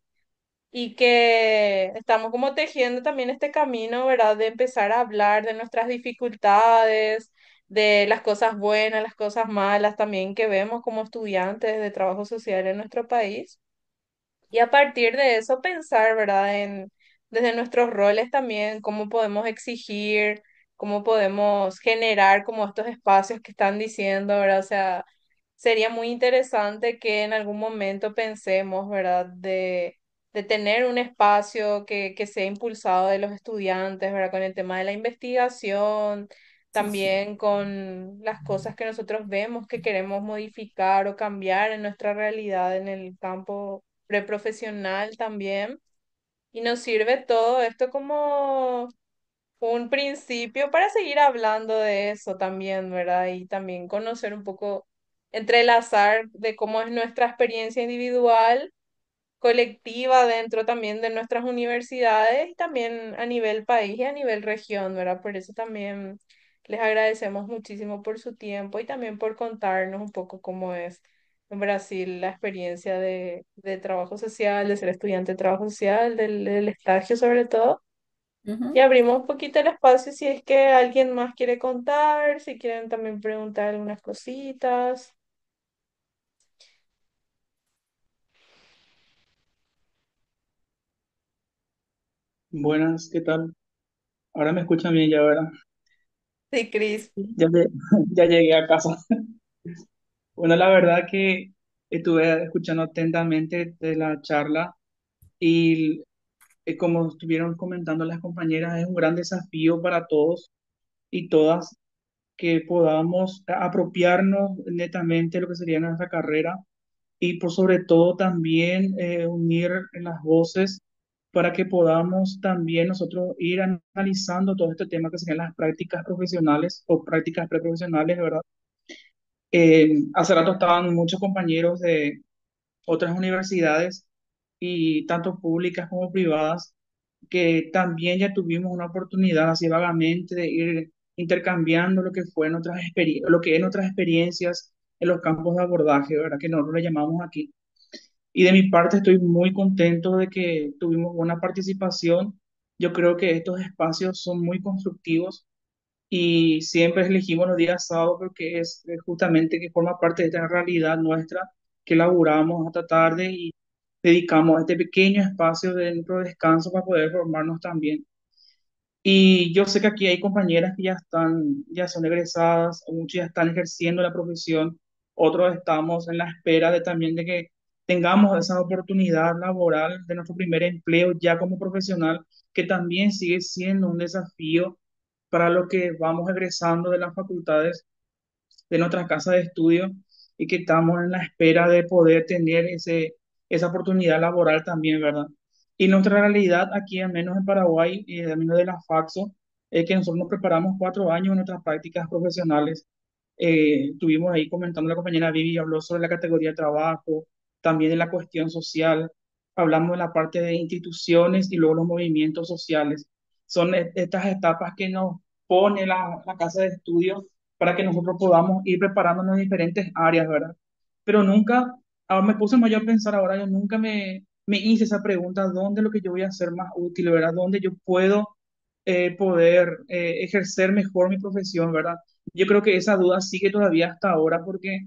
y que estamos como tejiendo también este camino, ¿verdad? De empezar a hablar de nuestras dificultades, de las cosas buenas, las cosas malas también que vemos como estudiantes de trabajo social en nuestro país. Y a partir de eso pensar, ¿verdad? Desde nuestros roles también, cómo podemos exigir, cómo podemos generar como estos espacios que están diciendo, ¿verdad? O sea, sería muy interesante que en algún momento pensemos, ¿verdad? De tener un espacio que sea impulsado de los estudiantes, ¿verdad? Con el tema de la investigación, Sí, sí. también con las cosas que nosotros vemos que queremos modificar o cambiar en nuestra realidad en el campo preprofesional también. Y nos sirve todo esto como un principio para seguir hablando de eso también, ¿verdad? Y también conocer un poco, entrelazar de cómo es nuestra experiencia individual, colectiva dentro también de nuestras universidades y también a nivel país y a nivel región, ¿verdad? Por eso también Les agradecemos muchísimo por su tiempo y también por contarnos un poco cómo es en Brasil la experiencia de trabajo social, de ser estudiante de trabajo social, del estágio sobre todo. Y Ujú. abrimos un poquito el espacio si es que alguien más quiere contar, si quieren también preguntar algunas cositas. Buenas, ¿qué tal? Ahora me escuchan bien ya, ¿verdad? Sí, Cris. Ya, ya llegué a casa. Bueno, la verdad que estuve escuchando atentamente de la charla y como estuvieron comentando las compañeras, es un gran desafío para todos y todas que podamos apropiarnos netamente de lo que sería nuestra carrera y por sobre todo también unir las voces para que podamos también nosotros ir analizando todo este tema que serían las prácticas profesionales o prácticas preprofesionales, ¿verdad? Hace rato estaban muchos compañeros de otras universidades y tanto públicas como privadas que también ya tuvimos una oportunidad así vagamente de ir intercambiando lo que fue lo que en otras experiencias en los campos de abordaje, ¿verdad? Que nosotros le llamamos aquí. Y de mi parte estoy muy contento de que tuvimos buena participación. Yo creo que estos espacios son muy constructivos y siempre elegimos los días sábados porque es justamente que forma parte de esta realidad nuestra que laburamos hasta tarde y dedicamos este pequeño espacio de nuestro descanso para poder formarnos también. Y yo sé que aquí hay compañeras que ya son egresadas, muchos ya están ejerciendo la profesión, otros estamos en la espera de también de que tengamos esa oportunidad laboral de nuestro primer empleo ya como profesional, que también sigue siendo un desafío para los que vamos egresando de las facultades de nuestra casa de estudio y que estamos en la espera de poder tener esa oportunidad laboral también, ¿verdad? Y nuestra realidad aquí, al menos en Paraguay, y al menos de la Faxo, es que nosotros nos preparamos 4 años en nuestras prácticas profesionales. Estuvimos ahí comentando la compañera Vivi, habló sobre la categoría de trabajo, también de la cuestión social, hablamos de la parte de instituciones y luego los movimientos sociales. Son estas etapas que nos pone la casa de estudio para que nosotros podamos ir preparándonos en diferentes áreas, ¿verdad? Pero nunca, ahora me puse más yo a pensar ahora, yo nunca me hice esa pregunta, ¿dónde es lo que yo voy a hacer más útil, ¿verdad? ¿Dónde yo puedo poder ejercer mejor mi profesión, ¿verdad? Yo creo que esa duda sigue todavía hasta ahora porque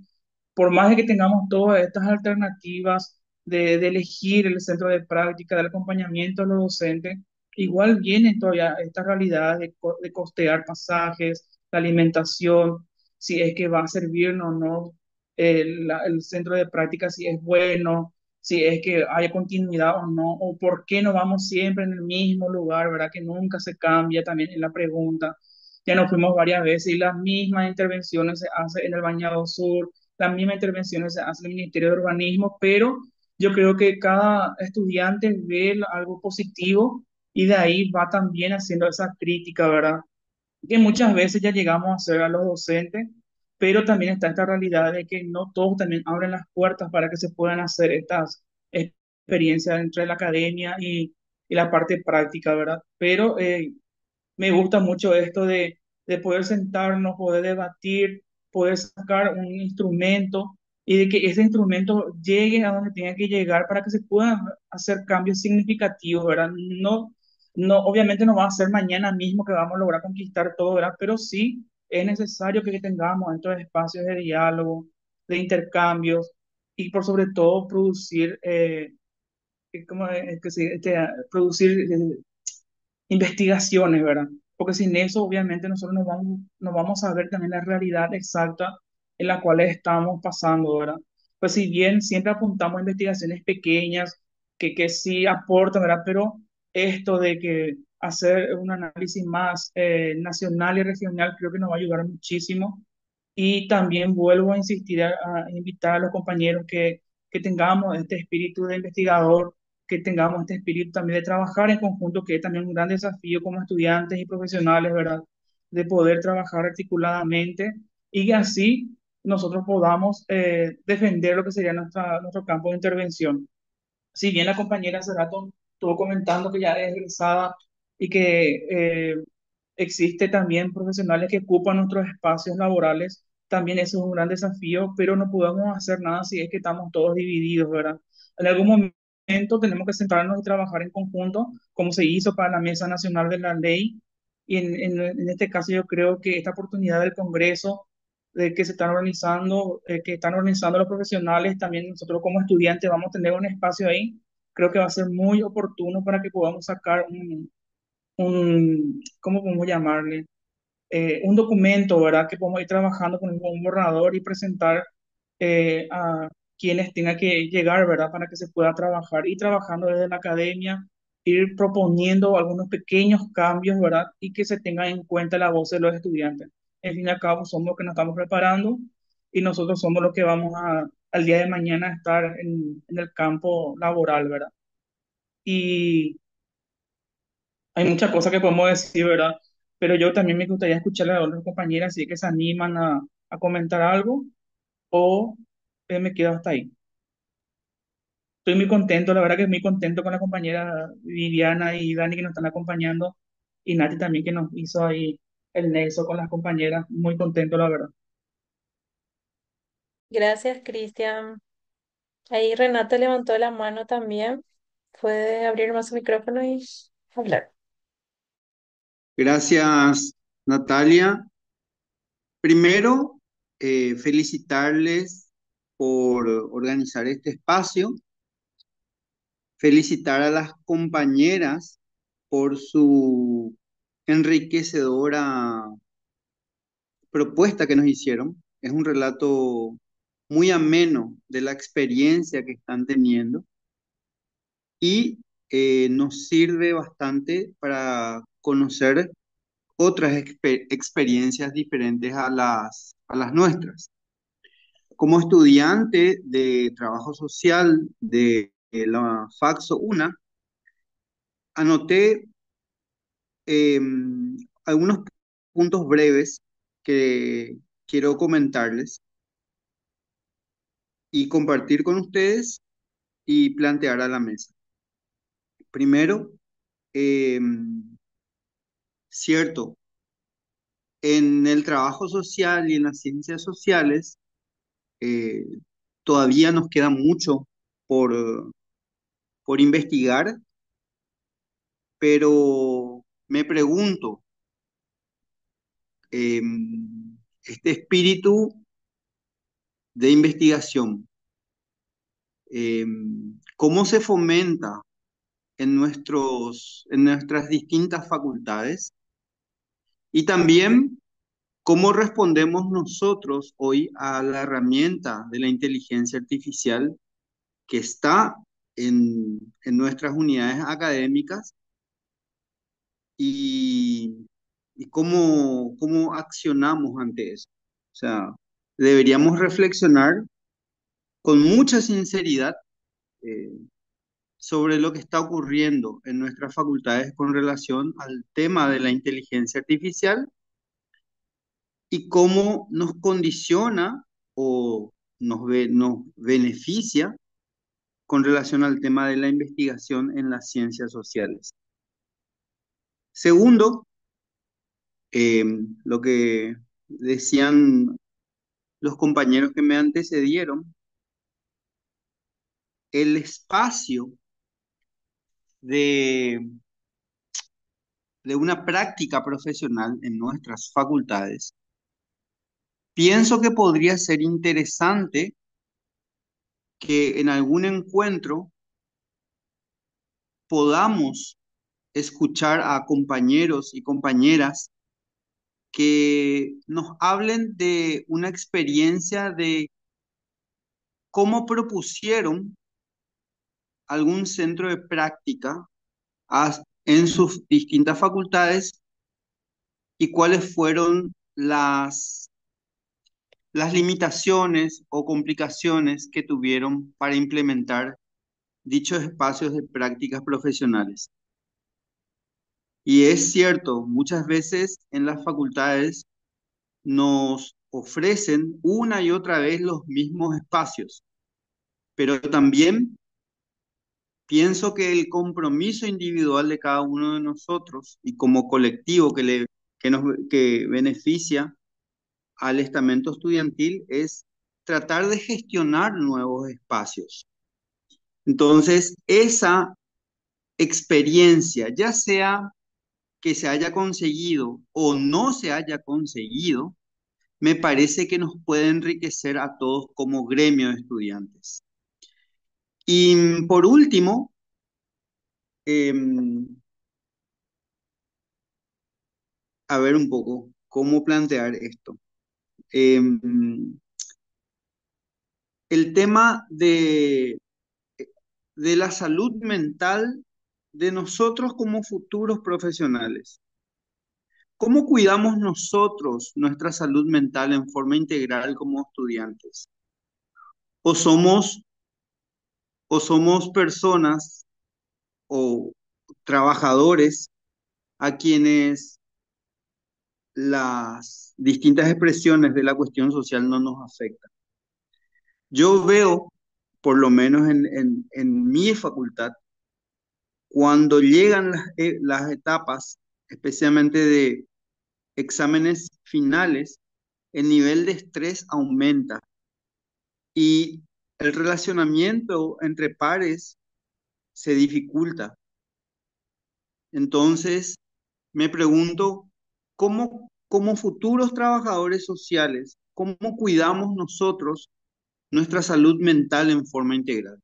por más de que tengamos todas estas alternativas de elegir el centro de práctica, del acompañamiento a los docentes, igual vienen todavía estas realidades de costear pasajes, la alimentación, si es que va a servirnos o no el centro de práctica, si es bueno, si es que hay continuidad o no, o por qué no vamos siempre en el mismo lugar, ¿verdad? Que nunca se cambia también en la pregunta. Ya nos fuimos varias veces y las mismas intervenciones se hacen en el Bañado Sur, las mismas intervenciones se hacen en el Ministerio de Urbanismo, pero yo creo que cada estudiante ve algo positivo y de ahí va también haciendo esa crítica, ¿verdad? Que muchas veces ya llegamos a ser a los docentes, pero también está esta realidad de que no todos también abren las puertas para que se puedan hacer estas experiencias entre la academia y la parte práctica, ¿verdad? Pero me gusta mucho esto de poder sentarnos, poder debatir, poder sacar un instrumento y de que ese instrumento llegue a donde tenga que llegar para que se puedan hacer cambios significativos, ¿verdad? No, no, obviamente no va a ser mañana mismo que vamos a lograr conquistar todo, ¿verdad? Pero sí es necesario que tengamos estos espacios de diálogo, de intercambios y por sobre todo producir, ¿cómo es que producir investigaciones, ¿verdad? Porque sin eso, obviamente, nosotros no vamos a ver también la realidad exacta en la cual estamos pasando, ¿verdad? Pues si bien siempre apuntamos a investigaciones pequeñas que sí aportan, ¿verdad? Pero esto de que hacer un análisis más nacional y regional creo que nos va a ayudar muchísimo y también vuelvo a insistir, a invitar a los compañeros que tengamos este espíritu de investigador, que tengamos este espíritu también de trabajar en conjunto, que es también un gran desafío como estudiantes y profesionales, ¿verdad? De poder trabajar articuladamente y que así nosotros podamos defender lo que sería nuestro campo de intervención. Si bien la compañera hace rato estuvo comentando que ya es egresada y que existe también profesionales que ocupan nuestros espacios laborales. También eso es un gran desafío, pero no podemos hacer nada si es que estamos todos divididos, ¿verdad? En algún momento tenemos que sentarnos y trabajar en conjunto, como se hizo para la Mesa Nacional de la Ley. Y en este caso yo creo que esta oportunidad del Congreso, de que se están organizando, que están organizando los profesionales, también nosotros como estudiantes vamos a tener un espacio ahí. Creo que va a ser muy oportuno para que podamos sacar ¿cómo podemos llamarle? Un documento, ¿verdad? Que podemos ir trabajando con un borrador y presentar a quienes tengan que llegar, ¿verdad? Para que se pueda trabajar y trabajando desde la academia, ir proponiendo algunos pequeños cambios, ¿verdad? Y que se tenga en cuenta la voz de los estudiantes. En fin y al cabo, somos los que nos estamos preparando y nosotros somos los que vamos al día de mañana estar en el campo laboral, ¿verdad? Y hay muchas cosas que podemos decir, ¿verdad? Pero yo también me gustaría escuchar a otras compañeras si es que se animan a comentar algo o me quedo hasta ahí. Estoy muy contento, la verdad que muy contento con la compañera Viviana y Dani que nos están acompañando y Nati también que nos hizo ahí el nexo con las compañeras. Muy contento, la verdad. Gracias, Cristian. Ahí Renata levantó la mano también. Puede abrir más su micrófono y hablar. Gracias, Natalia. Primero, felicitarles por organizar este espacio, felicitar a las compañeras por su enriquecedora propuesta que nos hicieron. Es un relato muy ameno de la experiencia que están teniendo y nos sirve bastante para conocer otras experiencias diferentes a a las nuestras. Como estudiante de trabajo social de la Faxo UNA, anoté algunos puntos breves que quiero comentarles y compartir con ustedes y plantear a la mesa. Primero, cierto, en el trabajo social y en las ciencias sociales eh, todavía nos queda mucho por, por investigar, pero me pregunto, este espíritu de investigación, ¿cómo se fomenta en en nuestras distintas facultades? Y también, ¿cómo respondemos nosotros hoy a la herramienta de la inteligencia artificial que está en nuestras unidades académicas y, y cómo accionamos ante eso? O sea, deberíamos reflexionar con mucha sinceridad eh, sobre lo que está ocurriendo en nuestras facultades con relación al tema de la inteligencia artificial y cómo nos condiciona o nos beneficia con relación al tema de la investigación en las ciencias sociales. Segundo, eh, lo que decían los compañeros que me antecedieron, el espacio de, de una práctica profesional en nuestras facultades, pienso que podría ser interesante que en algún encuentro podamos escuchar a compañeros y compañeras que nos hablen de una experiencia de cómo propusieron algún centro de práctica en sus distintas facultades y cuáles fueron las limitaciones o complicaciones que tuvieron para implementar dichos espacios de prácticas profesionales. Y es cierto, muchas veces en las facultades nos ofrecen una y otra vez los mismos espacios, pero también pienso que el compromiso individual de cada uno de nosotros y como colectivo que le que beneficia al estamento estudiantil es tratar de gestionar nuevos espacios. Entonces, esa experiencia, ya sea que se haya conseguido o no se haya conseguido, me parece que nos puede enriquecer a todos como gremio de estudiantes. Y por último, em, a ver un poco cómo plantear esto. Em, el tema de la salud mental de nosotros como futuros profesionales. ¿Cómo cuidamos nosotros nuestra salud mental en forma integral como estudiantes? ¿O somos, o somos personas o trabajadores a quienes las distintas expresiones de la cuestión social no nos afectan? Yo veo, por lo menos en mi facultad, cuando llegan las etapas, especialmente de exámenes finales, el nivel de estrés aumenta y el relacionamiento entre pares se dificulta. Entonces, me pregunto, ¿cómo, como futuros trabajadores sociales, cómo cuidamos nosotros nuestra salud mental en forma integral?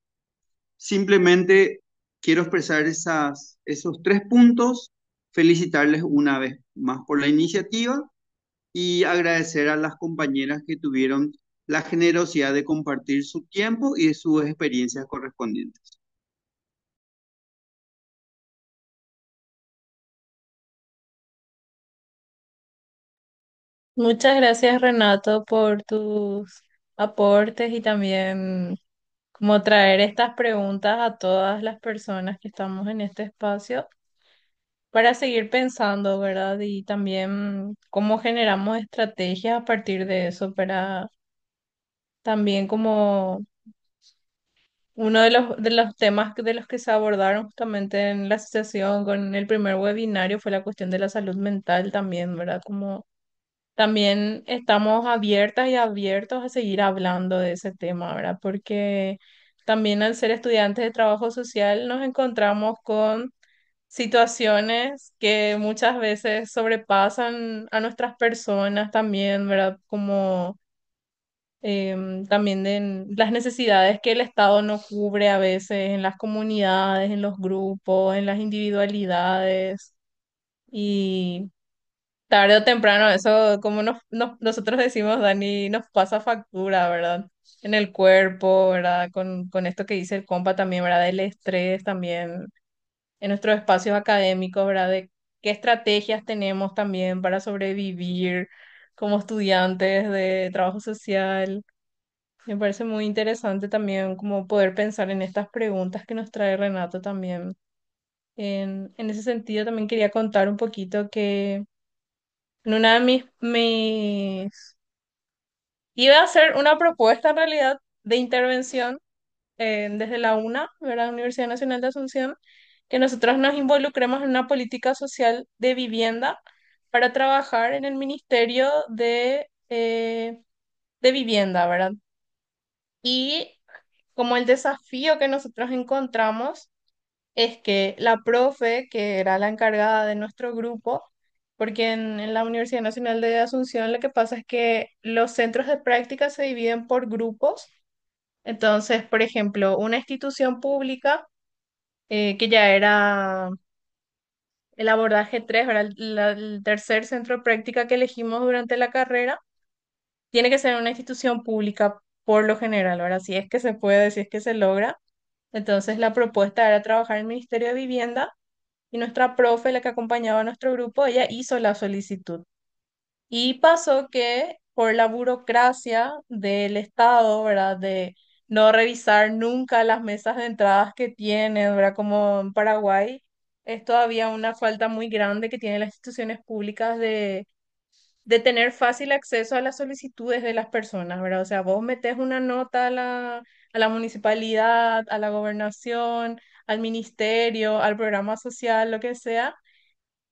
Simplemente quiero expresar esos 3 puntos, felicitarles una vez más por la iniciativa y agradecer a las compañeras que tuvieron la generosidad de compartir su tiempo y sus experiencias correspondientes. Muchas gracias, Renato, por tus aportes y también como traer estas preguntas a todas las personas que estamos en este espacio para seguir pensando, ¿verdad? Y también cómo generamos estrategias a partir de eso para también como uno de los temas de los que se abordaron justamente en la asociación con el primer webinario fue la cuestión de la salud mental también, ¿verdad? Como también estamos abiertas y abiertos a seguir hablando de ese tema, ¿verdad? Porque también al ser estudiantes de trabajo social nos encontramos con situaciones que muchas veces sobrepasan a nuestras personas también, ¿verdad? Como también de las necesidades que el Estado no cubre a veces en las comunidades, en los grupos, en las individualidades. Y tarde o temprano, eso, como nosotros decimos, Dani, nos pasa factura, ¿verdad? En el cuerpo, ¿verdad? Con esto que dice el compa también, ¿verdad? El estrés también en nuestros espacios académicos, ¿verdad? De qué estrategias tenemos también para sobrevivir como estudiantes de trabajo social. Me parece muy interesante también como poder pensar en estas preguntas que nos trae Renato también. En ese sentido, también quería contar un poquito que en una de iba a hacer una propuesta en realidad de intervención desde la UNA, ¿verdad? Universidad Nacional de Asunción, que nosotros nos involucremos en una política social de vivienda para trabajar en el Ministerio de Vivienda, ¿verdad? Y como el desafío que nosotros encontramos es que la profe, que era la encargada de nuestro grupo, porque en la Universidad Nacional de Asunción lo que pasa es que los centros de práctica se dividen por grupos. Entonces, por ejemplo, una institución pública, que ya era el abordaje 3, ¿verdad? El tercer centro de práctica que elegimos durante la carrera, tiene que ser una institución pública por lo general, ¿verdad? Si es que se puede, si es que se logra. Entonces, la propuesta era trabajar en el Ministerio de Vivienda y nuestra profe, la que acompañaba a nuestro grupo, ella hizo la solicitud. Y pasó que por la burocracia del Estado, ¿verdad? De no revisar nunca las mesas de entradas que tienen, ¿verdad? Como en Paraguay, es todavía una falta muy grande que tienen las instituciones públicas de tener fácil acceso a las solicitudes de las personas, ¿verdad? O sea, vos metes una nota a la municipalidad, a la gobernación, al ministerio, al programa social, lo que sea,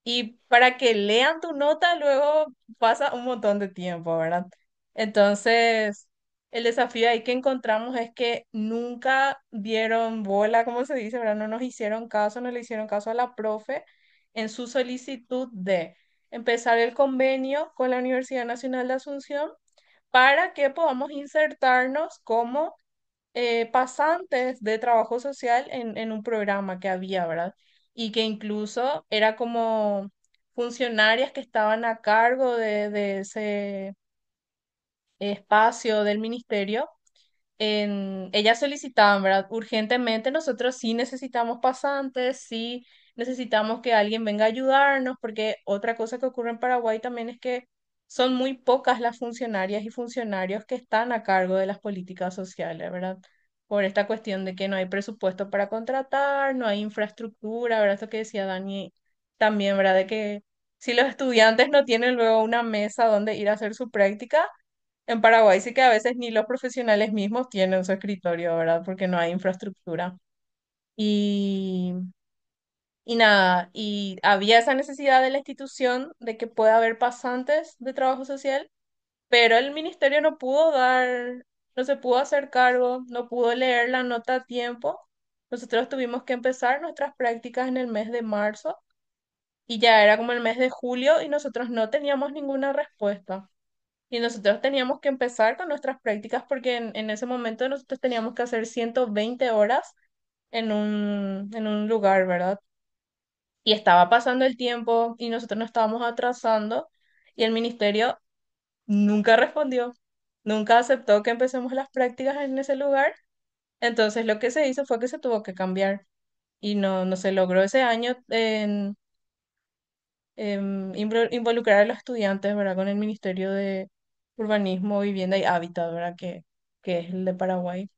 y para que lean tu nota luego pasa un montón de tiempo, ¿verdad? Entonces, el desafío ahí que encontramos es que nunca dieron bola, como se dice, ¿verdad? No nos hicieron caso, no le hicieron caso a la profe en su solicitud de empezar el convenio con la Universidad Nacional de Asunción para que podamos insertarnos como pasantes de trabajo social en un programa que había, ¿verdad? Y que incluso era como funcionarias que estaban a cargo de ese espacio del ministerio ellas solicitaban, ¿verdad? Urgentemente, nosotros sí necesitamos pasantes, sí necesitamos que alguien venga a ayudarnos, porque otra cosa que ocurre en Paraguay también es que son muy pocas las funcionarias y funcionarios que están a cargo de las políticas sociales, ¿verdad? Por esta cuestión de que no hay presupuesto para contratar, no hay infraestructura, ¿verdad? Esto que decía Dani también, ¿verdad? De que si los estudiantes no tienen luego una mesa donde ir a hacer su práctica, en Paraguay sí que a veces ni los profesionales mismos tienen su escritorio, ¿verdad? Porque no hay infraestructura. Y, y nada, y había esa necesidad de la institución de que pueda haber pasantes de trabajo social, pero el ministerio no pudo dar, no se pudo hacer cargo, no pudo leer la nota a tiempo. Nosotros tuvimos que empezar nuestras prácticas en el mes de marzo y ya era como el mes de julio y nosotros no teníamos ninguna respuesta. Y nosotros teníamos que empezar con nuestras prácticas porque en ese momento nosotros teníamos que hacer 120 horas en un lugar, ¿verdad? Y estaba pasando el tiempo y nosotros nos estábamos atrasando y el ministerio nunca respondió, nunca aceptó que empecemos las prácticas en ese lugar. Entonces lo que se hizo fue que se tuvo que cambiar y no se logró ese año involucrar a los estudiantes, ¿verdad? Con el Ministerio de Urbanismo, Vivienda y Hábitat, ¿verdad? Que es el de Paraguay.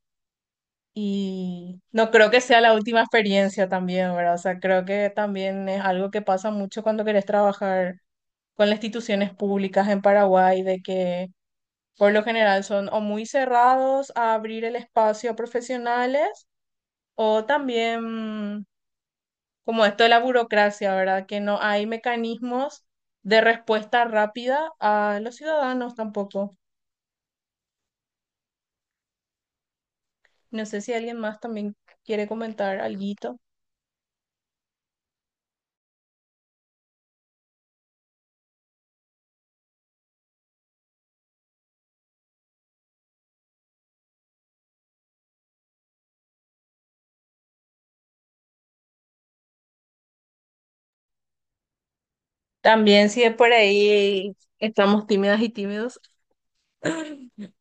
Y no creo que sea la última experiencia también, ¿verdad? O sea, creo que también es algo que pasa mucho cuando querés trabajar con las instituciones públicas en Paraguay, de que por lo general son o muy cerrados a abrir el espacio a profesionales o también como esto de la burocracia, ¿verdad? Que no hay mecanismos de respuesta rápida a los ciudadanos tampoco. No sé si alguien más también quiere comentar algo. También si es por ahí estamos tímidas y tímidos,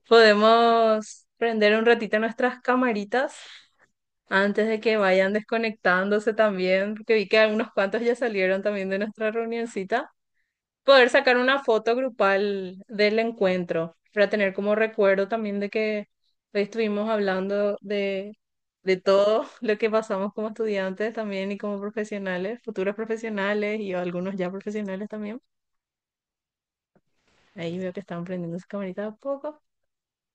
podemos prender un ratito nuestras camaritas antes de que vayan desconectándose también, porque vi que algunos cuantos ya salieron también de nuestra reunioncita. Poder sacar una foto grupal del encuentro para tener como recuerdo también de que hoy estuvimos hablando de todo lo que pasamos como estudiantes también y como profesionales, futuros profesionales y algunos ya profesionales también. Ahí veo que están prendiendo su camarita a poco.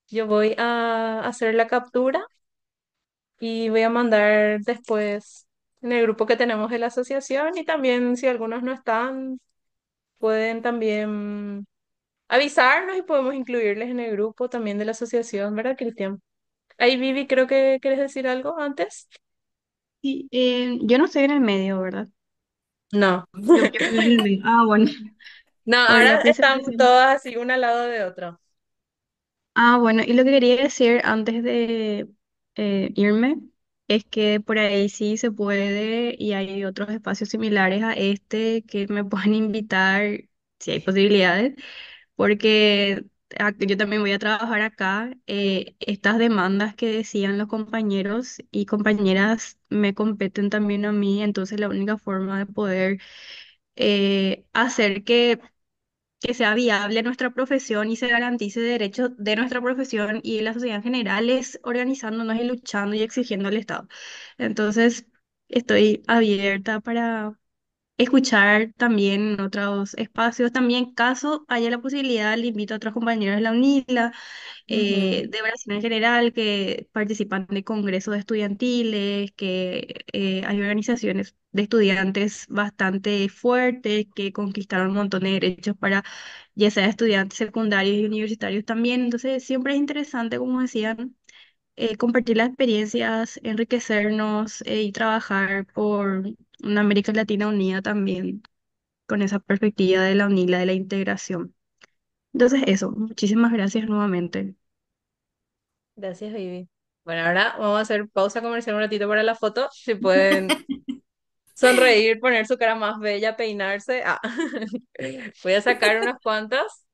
Yo voy a hacer la captura y voy a mandar después en el grupo que tenemos de la asociación y también si algunos no están, pueden también avisarnos y podemos incluirles en el grupo también de la asociación, ¿verdad, Cristian? Ahí, Vivi, creo que quieres decir algo antes. Sí, yo no estoy en el medio, ¿verdad? No. Yo me veo en el medio. Ah, bueno, No, por ahora la estamos presentación. todas así, una al lado de otro. Ah, bueno, y lo que quería decir antes de irme es que por ahí sí se puede y hay otros espacios similares a este que me puedan invitar si hay posibilidades, porque yo también voy a trabajar acá. Estas demandas que decían los compañeros y compañeras me competen también a mí, entonces la única forma de poder hacer que sea viable nuestra profesión y se garantice derechos de nuestra profesión y de la sociedad en general es organizándonos y luchando y exigiendo al Estado. Entonces, estoy abierta para escuchar también en otros espacios. También, caso haya la posibilidad, le invito a otros compañeros de la UNILA, Ujú. de Brasil en general, que participan de congresos estudiantiles, que hay organizaciones de estudiantes bastante fuertes que conquistaron un montón de derechos para ya sea estudiantes secundarios y universitarios también. Entonces, siempre es interesante, como decían, compartir las experiencias, enriquecernos y trabajar por una América Latina unida también, con esa perspectiva de la unidad, de la integración. Entonces, eso, muchísimas gracias nuevamente. Gracias, Vivi. Bueno, ahora vamos a hacer pausa comercial un ratito para la foto. Si pueden sonreír, poner su cara más bella, peinarse. Ah. Voy a sacar unas cuantas.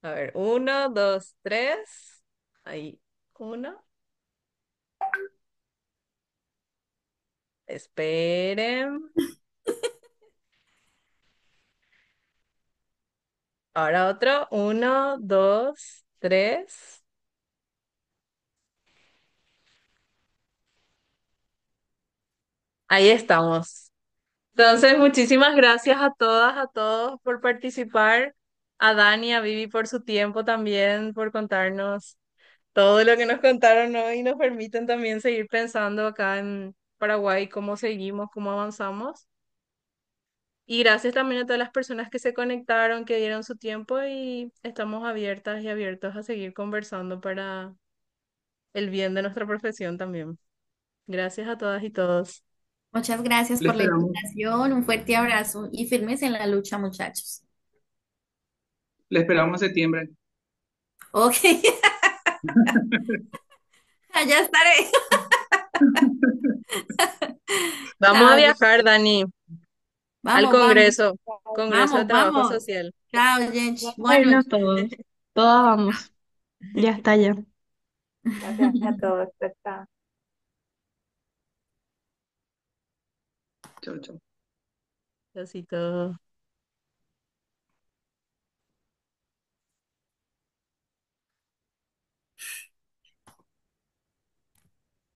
A ver, uno, dos, tres. Ahí, uno. Esperen. Ahora otro. Uno, dos, tres. Ahí estamos. Entonces, muchísimas gracias a todas, a todos por participar. A Dani, a Vivi por su tiempo también, por contarnos todo lo que nos contaron hoy y nos permiten también seguir pensando acá en Paraguay cómo seguimos, cómo avanzamos. Y gracias también a todas las personas que se conectaron, que dieron su tiempo y estamos abiertas y abiertos a seguir conversando para el bien de nuestra profesión también. Gracias a todas y todos. Muchas gracias Le por la esperamos, invitación, un fuerte abrazo y firmes en la lucha, muchachos. le esperamos en septiembre. Ok, allá estaré. Vamos a Chao, viajar, Dani, al vamos, vamos, Congreso, Congreso de vamos, Trabajo vamos. Social. Chao, Jench. Vamos a Bueno, irnos todos, todas vamos, ya está ya. Gracias a todos. Chao, chao. Chao, chao. Así todo.